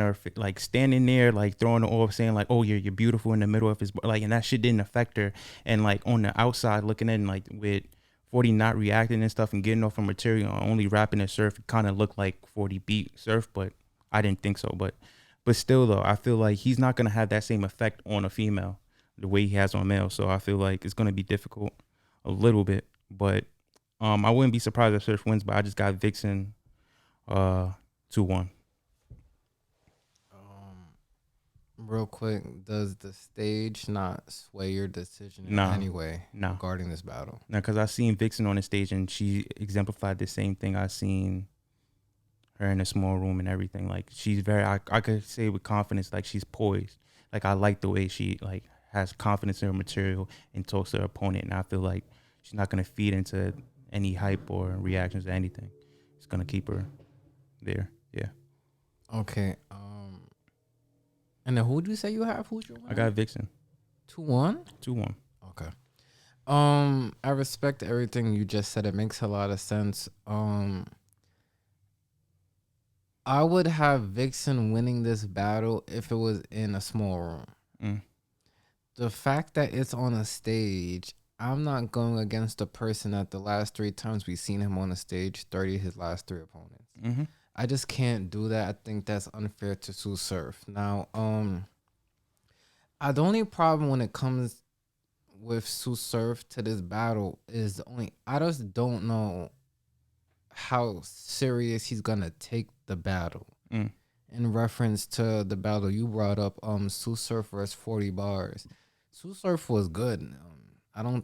like throwing it off, saying like, oh, you're beautiful in the middle of his, like, and that shit didn't affect her. And like on the outside looking in, like with 40 not reacting and stuff and getting off of material, only rapping at Surf, it kind of looked like 40 beat Surf, but I didn't think so. But still though, I feel like he's not gonna have that same effect on a female the way he has on male. So I feel like it's gonna be difficult a little bit. But I wouldn't be surprised if Surf wins, but I just got Vixen 2-1. Real quick, does the stage not sway your decision in Nah. any way Nah. regarding this battle? Now, because I seen Vixen on the stage and she exemplified the same thing I seen her in a small room and everything. Like she's very, I could say with confidence, like she's poised. Like I like the way she like has confidence in her material and talks to her opponent. And I feel like she's not gonna feed into any hype or reactions or anything. It's gonna keep her there. Yeah. Okay. And then who do you say you have? Who's your winner? I got Vixen 2-1. 2-1. Okay. I respect everything you just said. It makes a lot of sense. I would have Vixen winning this battle if it was in a small room. Mm. The fact that it's on a stage, I'm not going against the person that the last 3 times we've seen him on a stage, 30 his last 3 opponents. Mm-hmm. I just can't do that. I think that's unfair to Sue Surf. Now, the only problem when it comes with Sue Surf to this battle is I just don't know how serious he's gonna take the battle. In reference to the battle you brought up, Sue Surf versus 40 bars. Sue Surf was good.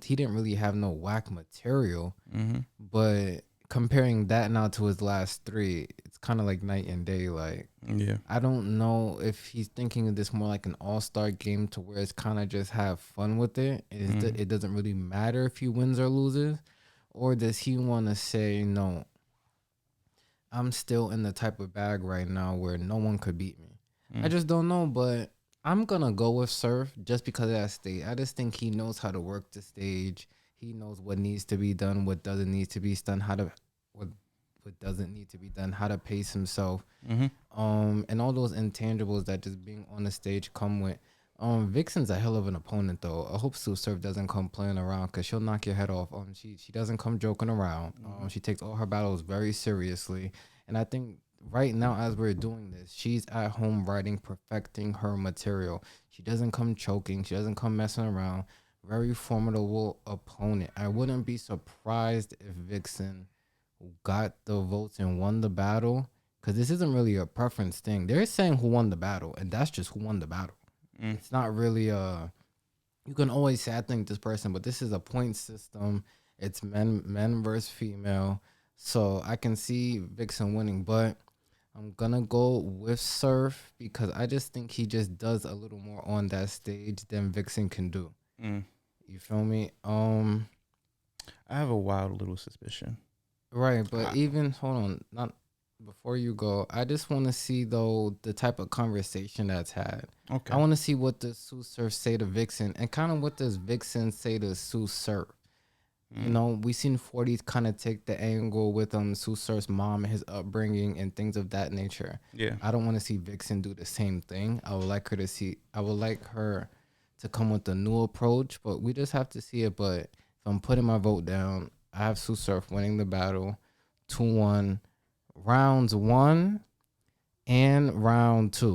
He didn't really have no whack material, but comparing that now to his last 3, it's kind of like night and day. Like, yeah, I don't know if he's thinking of this more like an all-star game to where it's kind of just have fun with it. It doesn't really matter if he wins or loses, or does he want to say, no, I'm still in the type of bag right now where no one could beat me. I just don't know, but I'm gonna go with Surf just because of that stage. I just think he knows how to work the stage. He knows what needs to be done, what doesn't need to be done, what doesn't need to be done, how to pace himself, and all those intangibles that just being on the stage come with. Vixen's a hell of an opponent though. I hope Sue Surf doesn't come playing around because she'll knock your head off. She doesn't come joking around. She takes all her battles very seriously, and I think right now as we're doing this, she's at home writing, perfecting her material. She doesn't come choking. She doesn't come messing around. Very formidable opponent. I wouldn't be surprised if Vixen got the votes and won the battle, because this isn't really a preference thing. They're saying who won the battle, and that's just who won the battle. It's not really you can always say I think this person, but this is a point system. It's men versus female, so I can see Vixen winning, but I'm gonna go with Surf because I just think he just does a little more on that stage than Vixen can do. You feel me? I have a wild little suspicion. Right, but hold on, not before you go. I just want to see though the type of conversation that's had. Okay. I want to see what does Sue Surf say to Vixen, and kind of what does Vixen say to Sue Surf. You know, we seen 40 kind of take the angle with Sue Surf's mom, his upbringing, and things of that nature. Yeah. I don't want to see Vixen do the same thing. I would like her to come with a new approach, but we just have to see it. But if I'm putting my vote down, I have Sue Surf winning the battle 2-1, rounds 1 and round 2.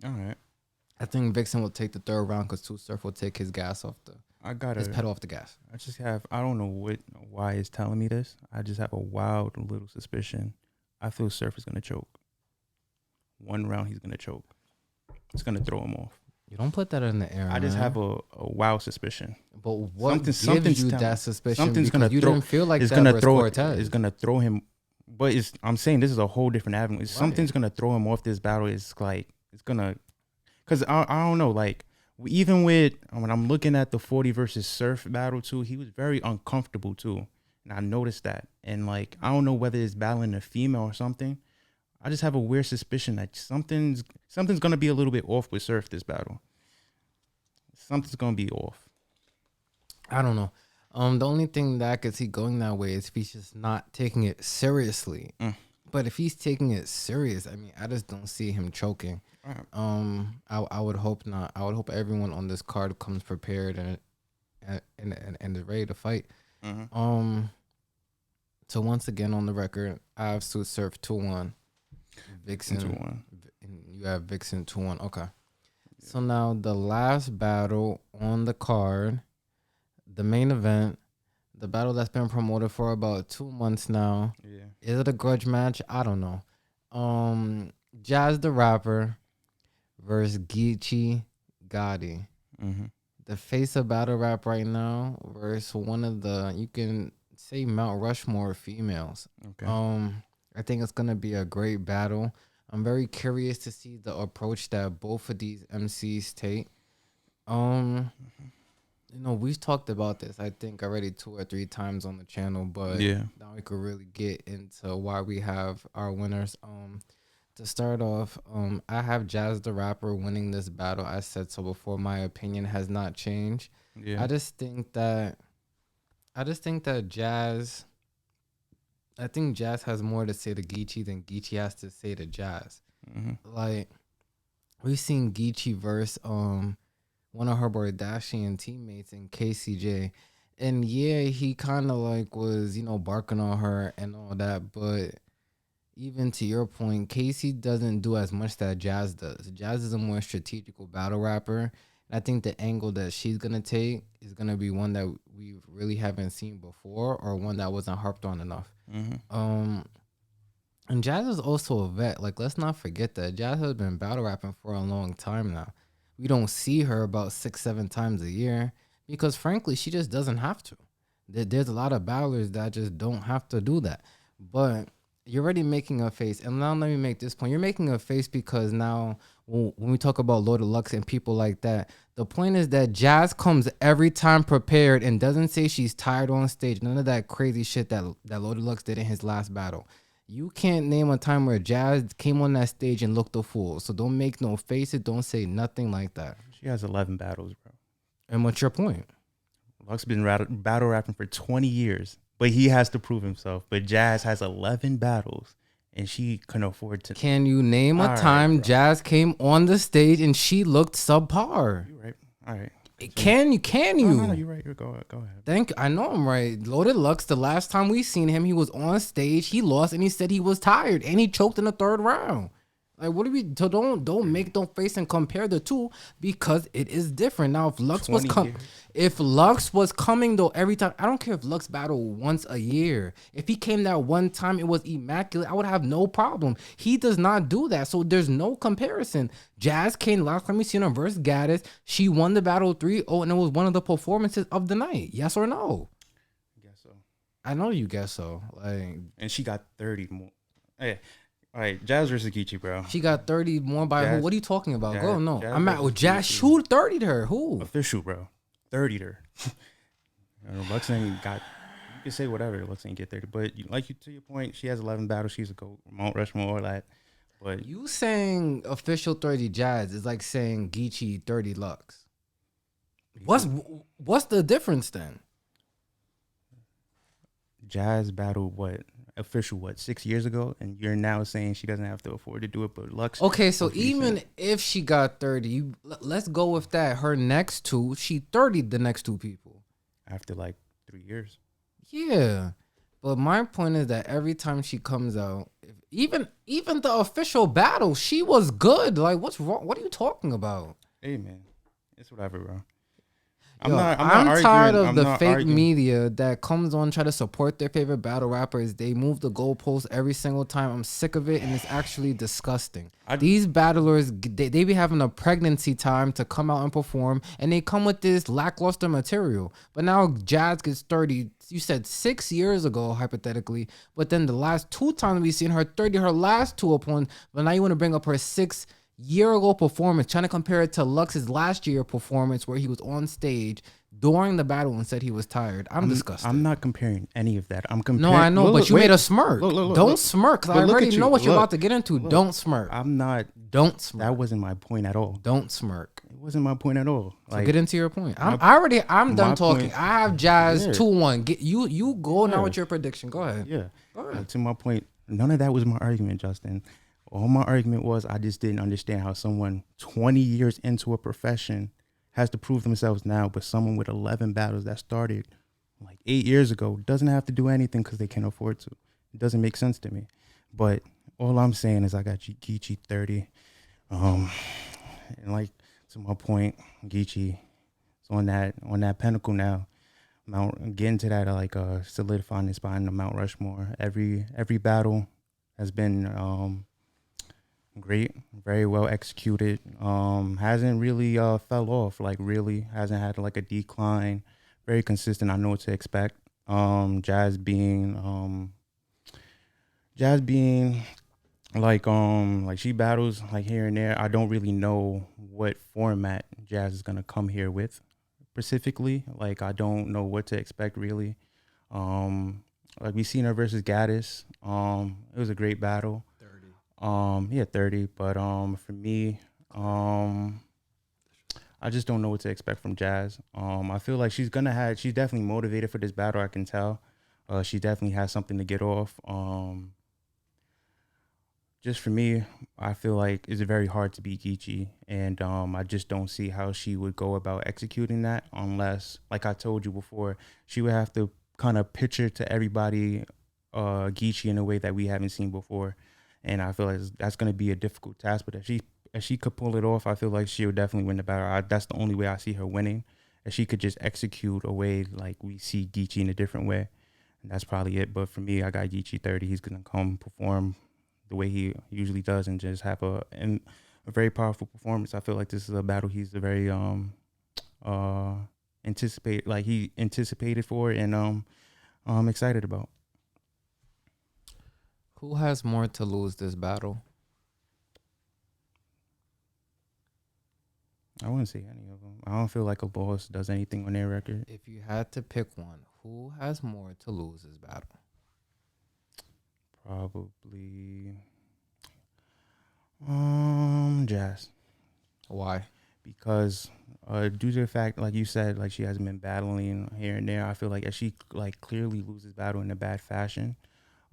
All right. I think Vixen will take the third round because Sue Surf will take his his pedal off the gas. I don't know why it's telling me this. I just have a wild little suspicion. I feel Surf is going to choke. One round, he's going to choke. It's going to throw him off. You don't put that in the air. I just have a wild suspicion. But what gives you that suspicion? Something's going to you didn't feel like it's that gonna versus throw Cortez. It's going to throw him. But I'm saying this is a whole different avenue. Right. Something's going to throw him off this battle. It's like, it's going to, because I don't know, like, even with, when I'm looking at the 40 versus Surf battle too, he was very uncomfortable too. And I noticed that. And like, I don't know whether it's battling a female or something. I just have a weird suspicion that something's going to be a little bit off with Surf this battle. Something's going to be off. I don't know. The only thing that I could see going that way is if he's just not taking it seriously. But if he's taking it serious, I mean, I just don't see him choking. Right. I would hope not. I would hope everyone on this card comes prepared and is ready to fight. Mm-hmm. So once again on the record, I have Sue Surf 2-1, Vixen 2-1. You have Vixen 2-1. Okay. Yeah. So now the last battle on the card, the main event, the battle that's been promoted for about 2 months now. Yeah. Is it a grudge match? I don't know. Jazz the Rapper versus Geechee Gotti. Mm-hmm. The face of battle rap right now versus one of the, you can say, Mount Rushmore females. Okay. I think it's gonna be a great battle. I'm very curious to see the approach that both of these MCs take. You know, we've talked about this, I think, already 2 or 3 times on the channel, but now we could really get into why we have our winners. To start off, I have Jazz the Rapper winning this battle. I said so before. My opinion has not changed. Yeah. I just think that Jazz. I think Jazz has more to say to Geechee than Geechee has to say to Jazz. Mm-hmm. Like, we've seen Geechee verse one of her Kardashian teammates in KCJ, and yeah, he kind of like was, you know, barking on her and all that, but even to your point, Casey doesn't do as much that Jazz does. Jazz is a more strategical battle rapper. And I think the angle that she's going to take is going to be one that we really haven't seen before, or one that wasn't harped on enough. Mm-hmm. And Jazz is also a vet. Like, let's not forget that Jazz has been battle rapping for a long time now. We don't see her about 6-7 times a year because, frankly, she just doesn't have to. There's a lot of battlers that just don't have to do that. But you're already making a face. And now let me make this point. You're making a face because now when we talk about Loaded Lux and people like that, the point is that Jazz comes every time prepared and doesn't say she's tired on stage. None of that crazy shit that Loaded Lux did in his last battle. You can't name a time where Jazz came on that stage and looked a fool. So don't make no faces. Don't say nothing like that. She has 11 battles, bro. And what's your point? Lux been battle rapping for 20 years. But he has to prove himself. But Jazz has 11 battles, and she can afford to. Can you name a time Jazz came on the stage and she looked subpar? You're right. All right. Can you? No, you're right. Go ahead. I know I'm right. Loaded Lux, the last time we seen him, he was on stage, he lost, and he said he was tired, and he choked in the 3rd round. Like, what do we? So don't make no face and compare the two because it is different. Now, if Lux was coming though every time, I don't care if Lux battled once a year. If he came that one time, it was immaculate. I would have no problem. He does not do that, so there's no comparison. Jazz came last time we seen her versus Gaddis. She won the battle 3-0, and it was one of the performances of the night. Yes or no? I guess so. I know you guess so. Like, and she got 30 more. Hey. All right, Jazz versus Geechee, bro. She got 30 more by who? What are you talking about? Girl, no. I'm at with Jazz. Who 30'd her? Who? Official, bro. 30'd her. Lux ain't got. You can say whatever. Lux ain't get 30, but to your point, she has 11 battles. She's a GOAT. Mount Rushmore, all that. But you saying official 30 Jazz is like saying Geechee 30 Lux. What's the difference then? Jazz battled what official what 6 years ago, and you're now saying she doesn't have to afford to do it, but Lux Okay, so most even recent if she got 30, let's go with that. Her next two, she 30 the next two people. after like 3 years. Yeah. But my point is that every time she comes out, even the official battle, she was good. Like, what's wrong? What are you talking about? Hey man, it's whatever, bro. I'm Yo, not. I'm not I'm tired arguing. of I'm the not fake arguing. media that comes on try to support their favorite battle rappers. They move the goalposts every single time. I'm sick of it, and it's actually disgusting. I These battlers, they be having a pregnancy time to come out and perform, and they come with this lackluster material. But now Jazz gets 30. You said 6 years ago, hypothetically, but then the last two times we seen her 30, her last two opponents. But now you want to bring up her 6 year ago performance, trying to compare it to Lux's last year performance where he was on stage during the battle and said he was tired. I'm I'm disgusted. not comparing any of that. I'm No, comparing. I know, Look, but look, you made wait. a smirk. Don't Look. smirk, because I But look already at know you. what you're Look, about to get into. look. Don't smirk. I'm not. Don't That smirk. wasn't my point at all. Don't smirk. It wasn't my point at all. So get Like into your point. my I'm done my talking. point. I have Jazz Yeah, 2-1. Get you go now yeah, with your prediction. Go ahead. yeah. Go ahead. To my point, none of that was my argument, Justin. All my argument was I just didn't understand how someone 20 years into a profession has to prove themselves now, but someone with 11 battles that started like 8 years ago doesn't have to do anything because they can afford to. It doesn't make sense to me. But all I'm saying is I got Geechee 30. Um, and like to my point, Geechee is on that pinnacle now. Mount getting to that solidifying his spot in the Mount Rushmore. Every battle has been great, very well executed. Hasn't really fell off. Like really hasn't had like a decline. Very consistent. I know what to expect. Jazz being like she battles like here and there. I don't really know what format Jazz is gonna come here with specifically. Like I don't know what to expect really. Like we seen her versus Gaddis. It was a great battle. 30. Yeah, 30. But for me, I just don't know what to expect from Jazz. I feel like she's definitely motivated for this battle. I can tell. She definitely has something to get off. Just for me, I feel like it's very hard to beat Geechee, and I just don't see how she would go about executing that unless, like I told you before, she would have to kind of picture to everybody Geechee in a way that we haven't seen before, and I feel like that's going to be a difficult task. But if she could pull it off, I feel like she would definitely win the battle. That's the only way I see her winning. If she could just execute a way like we see Geechee in a different way, and that's probably it. But for me, I got Geechee 30. He's gonna come perform the way he usually does and just have a very powerful performance. I feel like this is a battle he's a very uh he anticipated for and I'm excited about. Who has more to lose this battle? I wouldn't say any of them. I don't feel like a boss does anything on their record. If you had to pick one, who has more to lose this battle? Probably Jazz. Why? Because due to the fact, like you said, like she hasn't been battling here and there, I feel like if she like clearly loses battle in a bad fashion,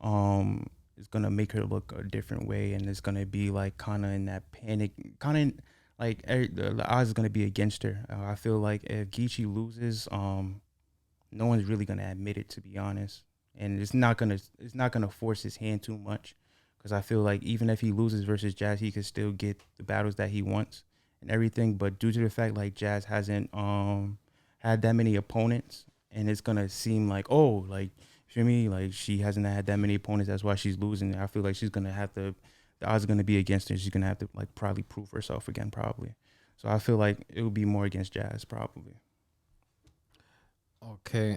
it's gonna make her look a different way, and it's gonna be like kind of in that panic, kind of like the odds is gonna be against her. I feel like if Geechee loses, no one's really gonna admit it, to be honest, and it's not gonna force his hand too much, because I feel like even if he loses versus Jazz, he could still get the battles that he wants and everything. But due to the fact like Jazz hasn't had that many opponents, and it's gonna seem like, oh, like, you feel me, like she hasn't had that many opponents, that's why she's losing. I feel like she's gonna have to, the odds are gonna be against her. She's gonna have to like probably prove herself again, probably. So I feel like it would be more against Jazz probably. Okay.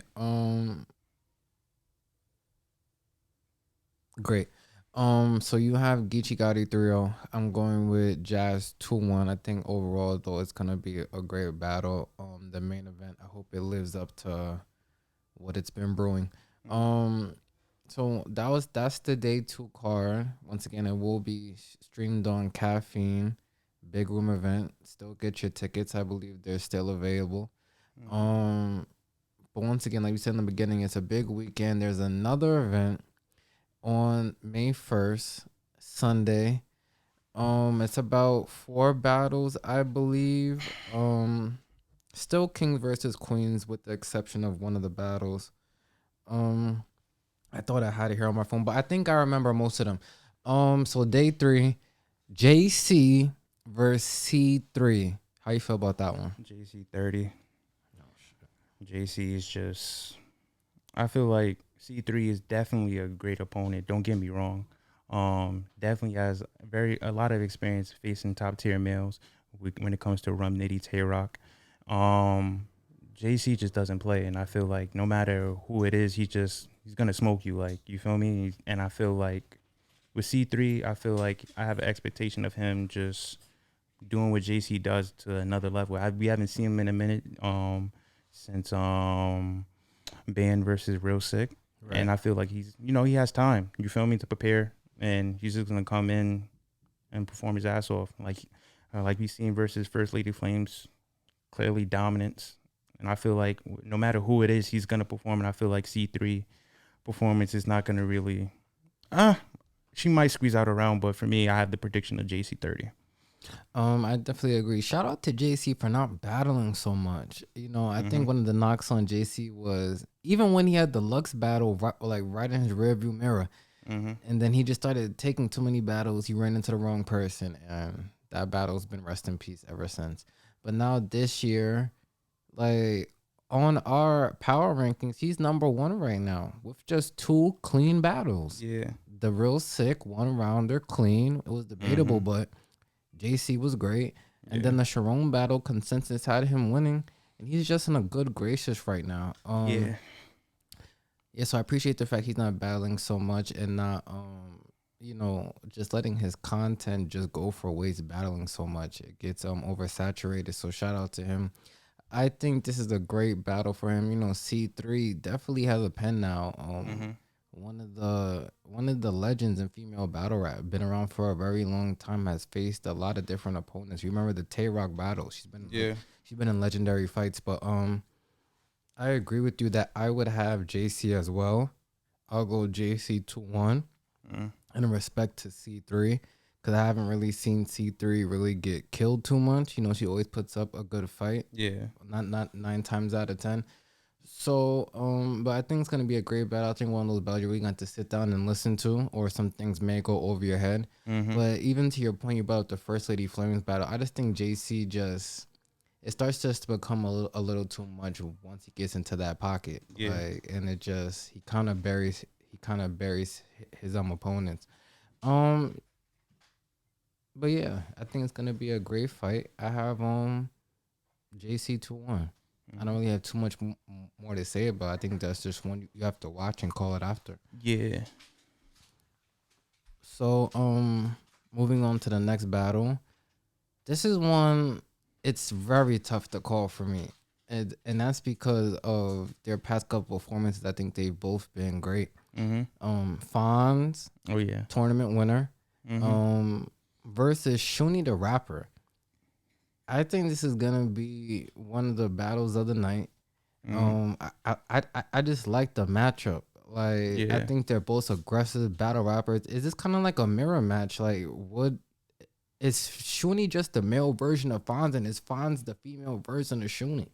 Great. So you have Geechee Gotti 3-0. I'm going with Jazz 2-1. I think overall though it's gonna be a great battle. The main event, I hope it lives up to what it's been brewing. Um so that's the day 2 card. Once again, it will be streamed on Caffeine. Big room event. Still get your tickets. I believe they're still available. Mhm. Um But once again, like we said in the beginning, it's a big weekend. There's another event on May 1st, Sunday. It's about 4 battles, I believe. Still Kings versus Queens, with the exception of one of the battles. I thought I had it here on my phone, but I think I remember most of them. So day 3, JC versus C3. How you feel about that one? JC 30. JC is just, I feel like C3 is definitely a great opponent. Don't get me wrong. Definitely has a lot of experience facing top tier males when it comes to Rum Nitty Tay Rock. JC just doesn't play, and I feel like no matter who it is, he's gonna smoke you. Like, you feel me? And I feel like with C3, I feel like I have an expectation of him just doing what JC does to another level. We haven't seen him in a minute. Since Band versus Real Sick. Right. And I feel like he has time, you feel me, to prepare, and he's just gonna come in and perform his ass off. Like we seen versus First Lady Flames, clearly dominance. And I feel like no matter who it is, he's gonna perform. And I feel like C3 performance is not gonna really she might squeeze out a round, but for me, I have the prediction of JC 30. I definitely agree. Shout out to JC for not battling so much. I think one of the knocks on JC was even when he had the Lux battle right in his rearview mirror, and then he just started taking too many battles. He ran into the wrong person, and that battle's been rest in peace ever since. But now this year, like on our power rankings, he's number 1 right now with just 2 clean battles. Yeah, the Real Sick 1-rounder clean. It was debatable, but JC was great. And then the Sharon battle, consensus had him winning. And he's just in a good gracious right now. Yeah, so I appreciate the fact he's not battling so much and not, just letting his content just go for waste battling so much. It gets oversaturated. So shout out to him. I think this is a great battle for him. C3 definitely has a pen now. One of the legends in female battle rap, been around for a very long time, has faced a lot of different opponents. You remember the Tay Rock battle? She's been in legendary fights, but I agree with you that I would have JC as well. I'll go JC 2-1 in respect to C3, because I haven't really seen C3 really get killed too much. She always puts up a good fight. Yeah, not 9 times out of 10. So, but I think it's going to be a great battle. I think one of those battles you're really going to sit down and listen to, or some things may go over your head. But even to your point about the First Lady Flames battle, I just think JC it starts just to become a little too much once he gets into that pocket. Yeah. And it just, he kind of buries his opponents. But yeah, I think it's going to be a great fight. I have JC 2-1. I don't really have too much more to say about it. I think that's just one you have to watch and call it after. Yeah. So, moving on to the next battle. This is one, it's very tough to call for me. And that's because of their past couple performances. I think they've both been great. Fonz, tournament winner, versus Shuni the rapper. I think this is gonna be one of the battles of the night. I just like the matchup. I think they're both aggressive battle rappers. Is this kind of like a mirror match? Like, is Shuni just the male version of Fonz, and is Fonz the female version of Shuni?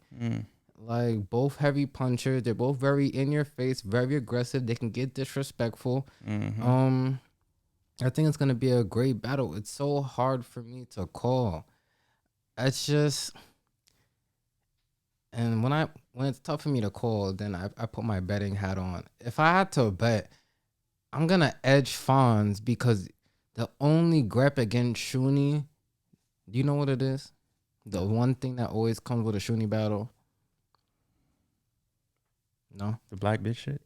Like, both heavy punchers. They're both very in your face, very aggressive. They can get disrespectful. I think it's gonna be a great battle. It's so hard for me to call. It's just, and when it's tough for me to call, then I put my betting hat on. If I had to bet, I'm gonna edge Fonz, because the only grep against Shuni, do you know what it is? The one thing that always comes with a Shuni battle. No, the black bitch shit.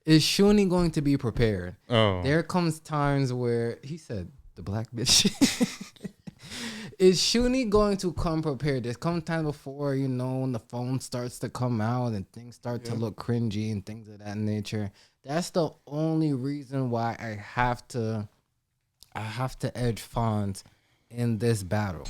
Is Shuni going to be prepared? Oh, there comes times where he said the black bitch. Is Shuni going to come prepared? There's come time before, when the phone starts to come out and things start to look cringy and things of that nature. That's the only reason why I have to edge Fonz in this battle.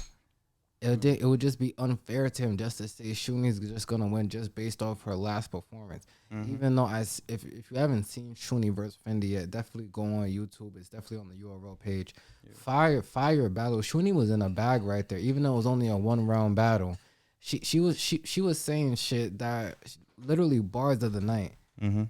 it would just be unfair to him just to say Shuni's just gonna win just based off her last performance. Mm-hmm. Even though if you haven't seen Shuni versus Fendi yet, definitely go on YouTube. It's definitely on the URL page. Yeah. Fire battle. Shuni was in a bag right there, even though it was only a 1 round battle. She was saying shit that literally bars of the night. Mm-hmm.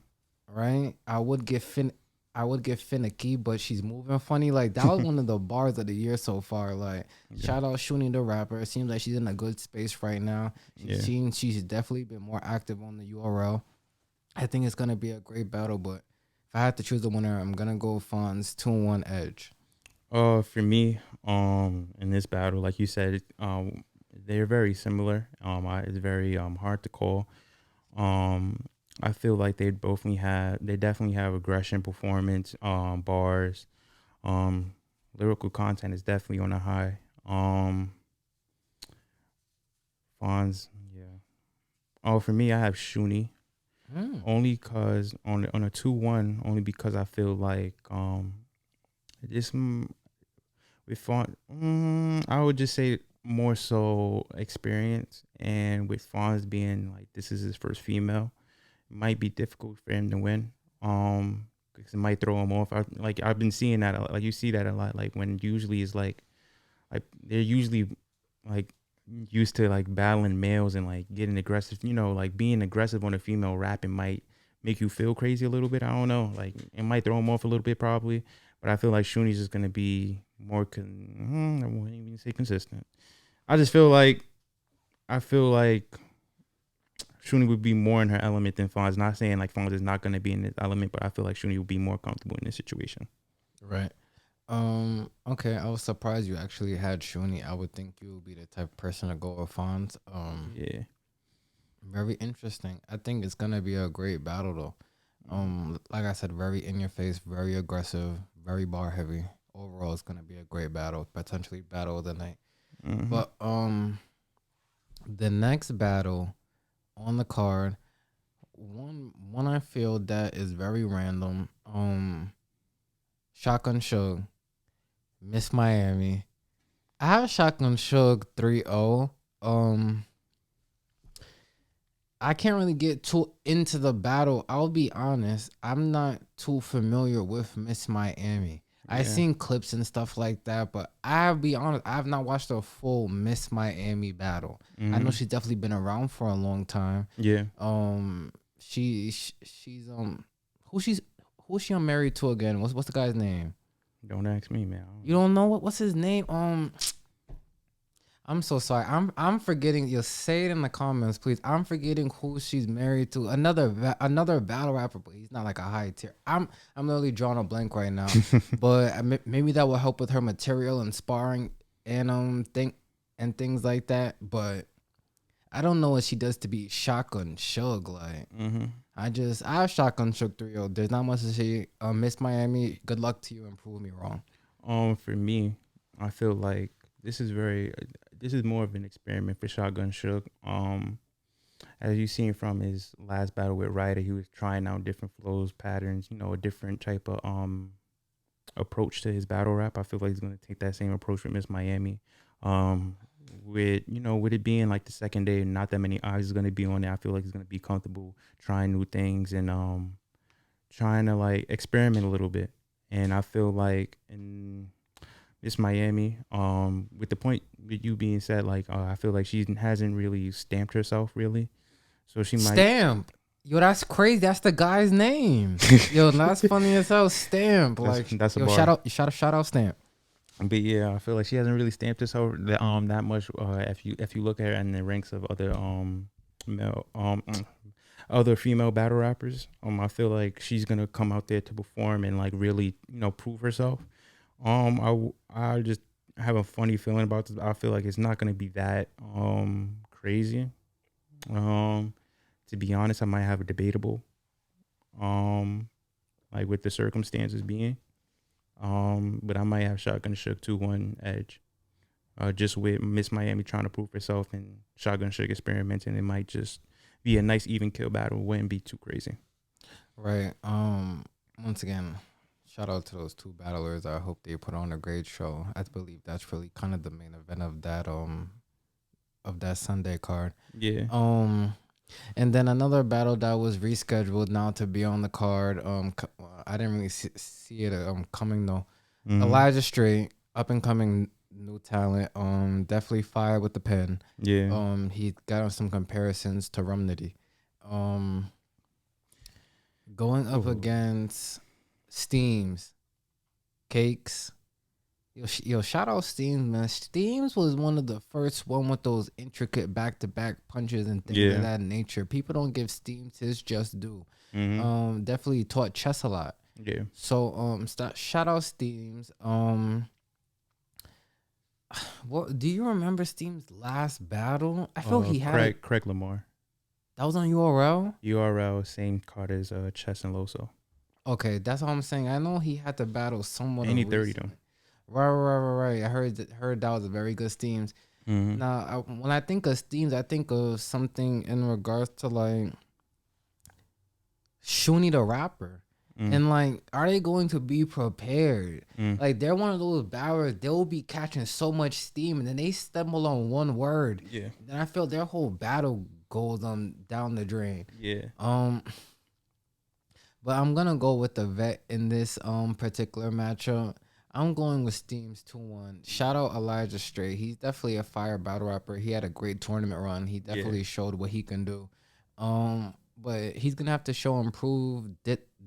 Right? I would get finicky, but she's moving funny. Like that was one of the bars of the year so far. Like Yeah. shout out Shuni the rapper. It seems like she's in a good space right now. Yeah. She's definitely been more active on the URL. I think it's gonna be a great battle, but if I had to choose the winner, I'm gonna go Fonz 2-1 Edge. For me, in this battle, like you said, they're very similar. It's very hard to call. Um, I feel like they definitely have aggression, performance, bars, um, lyrical content is definitely on a high. Fonz, yeah. Oh, for me, I have Shuni Mm. only cause on a 2-1, only because I feel like this with Fawn, I would just say more so experience, and with Fawn's being like this is his first female, it might be difficult for him to win. Because it might throw him off. I've been seeing that like you see that a lot. Like when usually is like they're usually like used to like battling males and like getting aggressive. You know, like being aggressive on a female rapping might make you feel crazy a little bit. I don't know. Like it might throw him off a little bit probably. But I feel like Shuni's just gonna be more. I wouldn't even say consistent. I just I feel like Shuni would be more in her element than Fonz. Not saying like Fonz is not gonna be in his element, but I feel like Shuni would be more comfortable in this situation. Right. Okay, I was surprised you actually had Shuni. I would think you would be the type of person to go with Fonz. Yeah. Very interesting. I think it's gonna be a great battle though. Like I said, very in your face, very aggressive, very bar heavy. Overall, it's gonna be a great battle, potentially battle of the night. Mm-hmm. But the next battle on the card, one I feel that is very random. Shotgun Shug, Miss Miami. I have Shotgun Shug 3-0. I can't really get too into the battle. I'll be honest. I'm not too familiar with Miss Miami. I've Yeah. seen clips and stuff like that, but I'll be honest. I have not watched a full Miss Miami battle. I know Mm-hmm. she's definitely been around for a long time. Yeah. She's who's she married to again? What's the guy's name? Don't ask me, man. You don't know what's his name? I'm so sorry. I'm forgetting. You say it in the comments, please. I'm forgetting who she's married to. Another battle rapper, but he's not like a high tier. I'm literally drawing a blank right now. But maybe that will help with her material and sparring and things like that. But I don't know what she does to be Shotgun Shug. Like Mm-hmm. I have Shotgun Shug 3-0. There's not much to say. Miss Miami, good luck to you and prove me wrong. For me, I feel like this is this is more of an experiment for Shotgun Shook. As you seen from his last battle with Ryder, he was trying out different flows, patterns, a different type of approach to his battle rap. I feel like he's gonna take that same approach with Miss Miami. With it being like the second day, not that many eyes is gonna be on it. I feel like he's gonna be comfortable trying new things and trying to like experiment a little bit. And I feel like in Miss Miami, with the point with you being said, like I feel like she hasn't really stamped herself really, so she might. Stamp. Yo, that's crazy. That's the guy's name. Yo, that's funny as hell. Stamp. Like, That's a yo, bar. shout out Stamp. But yeah, I feel like she hasn't really stamped herself that much. If you look at her in the ranks of other male other female battle rappers, I feel like she's gonna come out there to perform and like really prove herself. I just have a funny feeling about this. I feel like it's not gonna be that crazy. To be honest, I might have a debatable like with the circumstances being. But I might have Shotgun Shook 2-1 edge. Just with Miss Miami trying to prove herself and Shotgun Shook experimenting, it might just be a nice even kill battle. It wouldn't be too crazy. Right. Once again, shout out to those two battlers. I hope they put on a great show. I believe that's really kind of the main event of that of that Sunday card. Yeah. And then another battle that was rescheduled now to be on the card. I didn't really see it coming though. Mm-hmm. Elijah Strait, up and coming new talent. Definitely fire with the pen. Yeah. He got on some comparisons to Rumnity. Going up Ooh. against Steams, Cakes. Yo, shout out Steams, man. Steams was one of the first one with those intricate back-to-back punches and things Yeah. of that nature. People don't give Steams his just due. Mm-hmm. Definitely taught chess a lot. Yeah. So shout out Steams. What do you remember Steam's last battle? I feel he had Craig Lamar. that was on URL. URL, same card as Chess and Loso. Okay, that's what I'm saying. I know he had to battle someone. And he 30 them. Right. I heard that was a very good Steams. Mm-hmm. Now, when I think of Steams, I think of something in regards to like Shuni the rapper. And like, are they going to be prepared? Like, they're one of those battlers. They'll be catching so much steam, and then they stumble on one word. Yeah. Then I feel their whole battle goes down the drain. Yeah. But I'm gonna go with the vet in this particular matchup. I'm going with Steams 2-1. Shout out Elijah Strait. He's definitely a fire battle rapper. He had a great tournament run. He definitely showed what he can do. But he's gonna have to show improve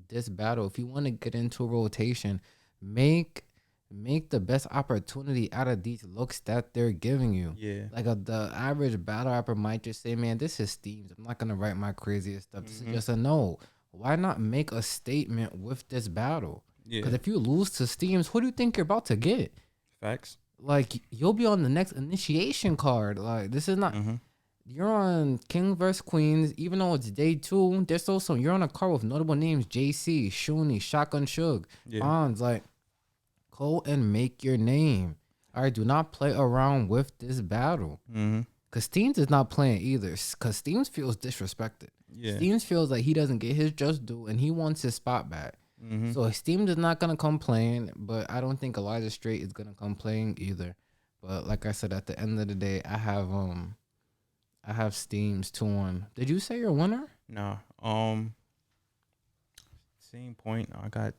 this battle if you want to get into a rotation. Make the best opportunity out of these looks that they're giving you. Yeah. Like the average battle rapper might just say, "Man, this is Steams. I'm not gonna write my craziest stuff. This is just a no." Why not make a statement with this battle? Yeah. Because if you lose to Steams, who do you think you're about to get? Facts. Like, you'll be on the next initiation card. Like, this is not. You're on King vs. Queens, even though it's day 2. There's still some. You're on a card with notable names: JC, Shuni, Shotgun Suge, Bonds. Like, go and make your name. All right, do not play around with this battle. Because Steams is not playing either. Because Steams feels disrespected. Yeah. Steams feels like he doesn't get his just due, and he wants his spot back. So Steams is not gonna complain, but I don't think Elijah Strait is gonna complain either. But like I said, at the end of the day, I have Steams 2-1. Did you say your winner? Nah. Same point. I got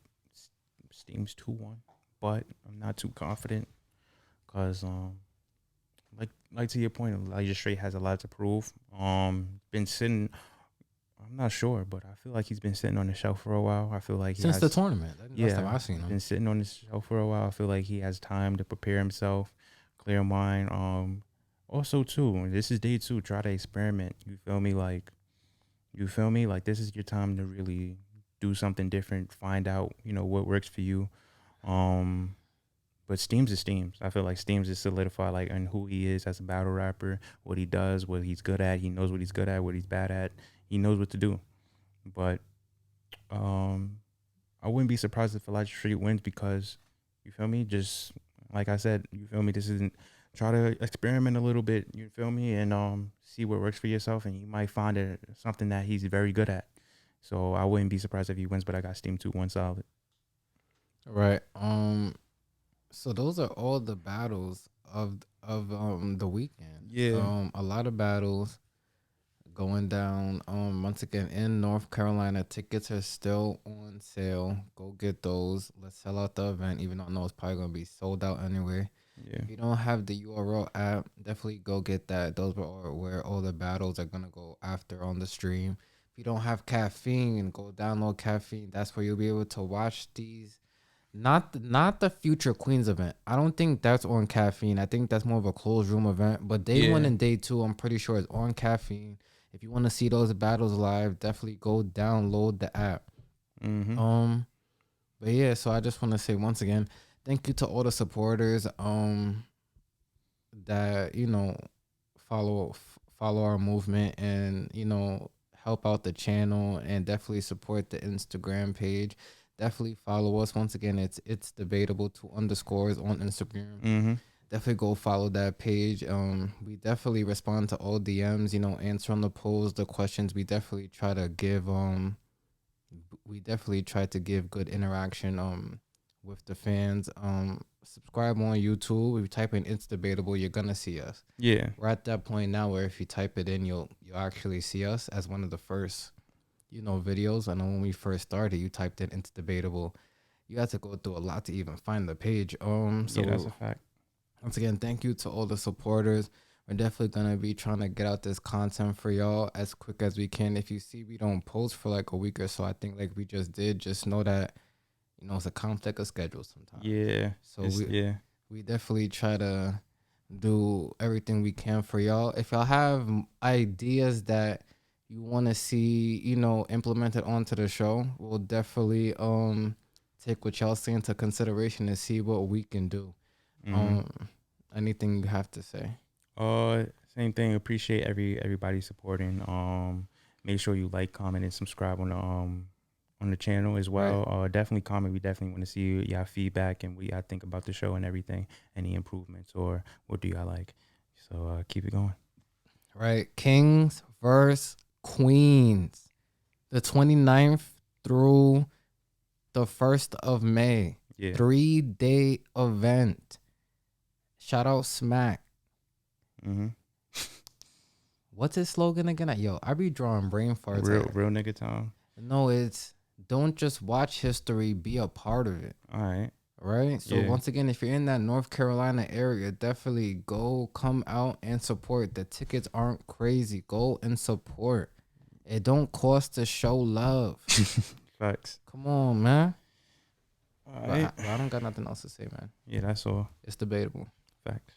Steam's 2-1, but I'm not too confident because like to your point, Elijah Strait has a lot to prove. Been sitting. I'm not sure, but I feel like he's been sitting on the shelf for a while. I feel like Since the tournament. That's time I've seen him. Been sitting on the shelf for a while. I feel like he has time to prepare himself, clear mind. Also too, this is day 2. Try to experiment. You feel me? Like this is your time to really do something different. Find out, what works for you. But Steams is Steams. I feel like Steams is solidified, like, in who he is as a battle rapper, what he does, what he's good at. He knows what he's good at, what he's bad at. He knows what to do. But I wouldn't be surprised if Elijah Strait wins because, you feel me? Just like I said, you feel me? This isn't. Try to experiment a little bit, you feel me? And see what works for yourself, and you might find something that he's very good at. So I wouldn't be surprised if he wins, but I got Steam 2-1 solid. Right. So those are all the battles of the weekend. Yeah. A lot of battles going down. Once again in North Carolina, tickets are still on sale. Go get those. Let's sell out the event, even though I know it's probably gonna be sold out anyway. Yeah. If you don't have the URL app, definitely go get that. Those are where all the battles are gonna go after on the stream. If you don't have Caffeine, go download Caffeine. That's where you'll be able to watch these. Not the Future Queens event. I don't think that's on Caffeine. I think that's more of a closed room event. But day 1 and day 2, I'm pretty sure is on Caffeine. If you want to see those battles live, definitely go download the app. But yeah, so I just want to say once again, thank you to all the supporters that follow our movement and help out the channel and definitely support the Instagram page. Definitely follow us. Once again, it's debatable 2 underscores on Instagram. Definitely go follow that page. We definitely respond to all DMs, answer on the polls, the questions. We definitely try to give good interaction with the fans. subscribe on YouTube. If you type in It's Debatable, you're gonna see us. Yeah. We're at that point now where if you type it in, you'll actually see us as one of the first, videos. I know when we first started, you typed in It's Debatable. You had to go through a lot to even find the page. So Yeah, that's a fact. once again, thank you to all the supporters. We're definitely gonna be trying to get out this content for y'all as quick as we can. If you see we don't post for like a week or so, I think like we just did, just know that it's a conflict of schedule sometimes. Yeah. So we definitely try to do everything we can for y'all. If y'all have ideas that you want to see, implemented onto the show, we'll definitely take what y'all say into consideration and see what we can do. Anything you have to say? Same thing. Appreciate everybody supporting. Make sure you like, comment, and subscribe on the channel as well. Right. Definitely comment. We definitely want to see y'all feedback and what y'all think about the show and everything. Any improvements or what do y'all like? So keep it going. Right. Kings versus Queens. The 29th through the 1st of May. Yeah. 3-day event. Shout out Smack. What's his slogan again? Yo, I be drawing brain farts. Real nigga time. No, it's don't just watch history, be a part of it. All right. Right? So once again, if you're in that North Carolina area, definitely come out and support. The tickets aren't crazy. Go and support. It don't cost to show love. Facts. Come on, man. All right. But I don't got nothing else to say, man. Yeah, that's all. It's debatable. Facts.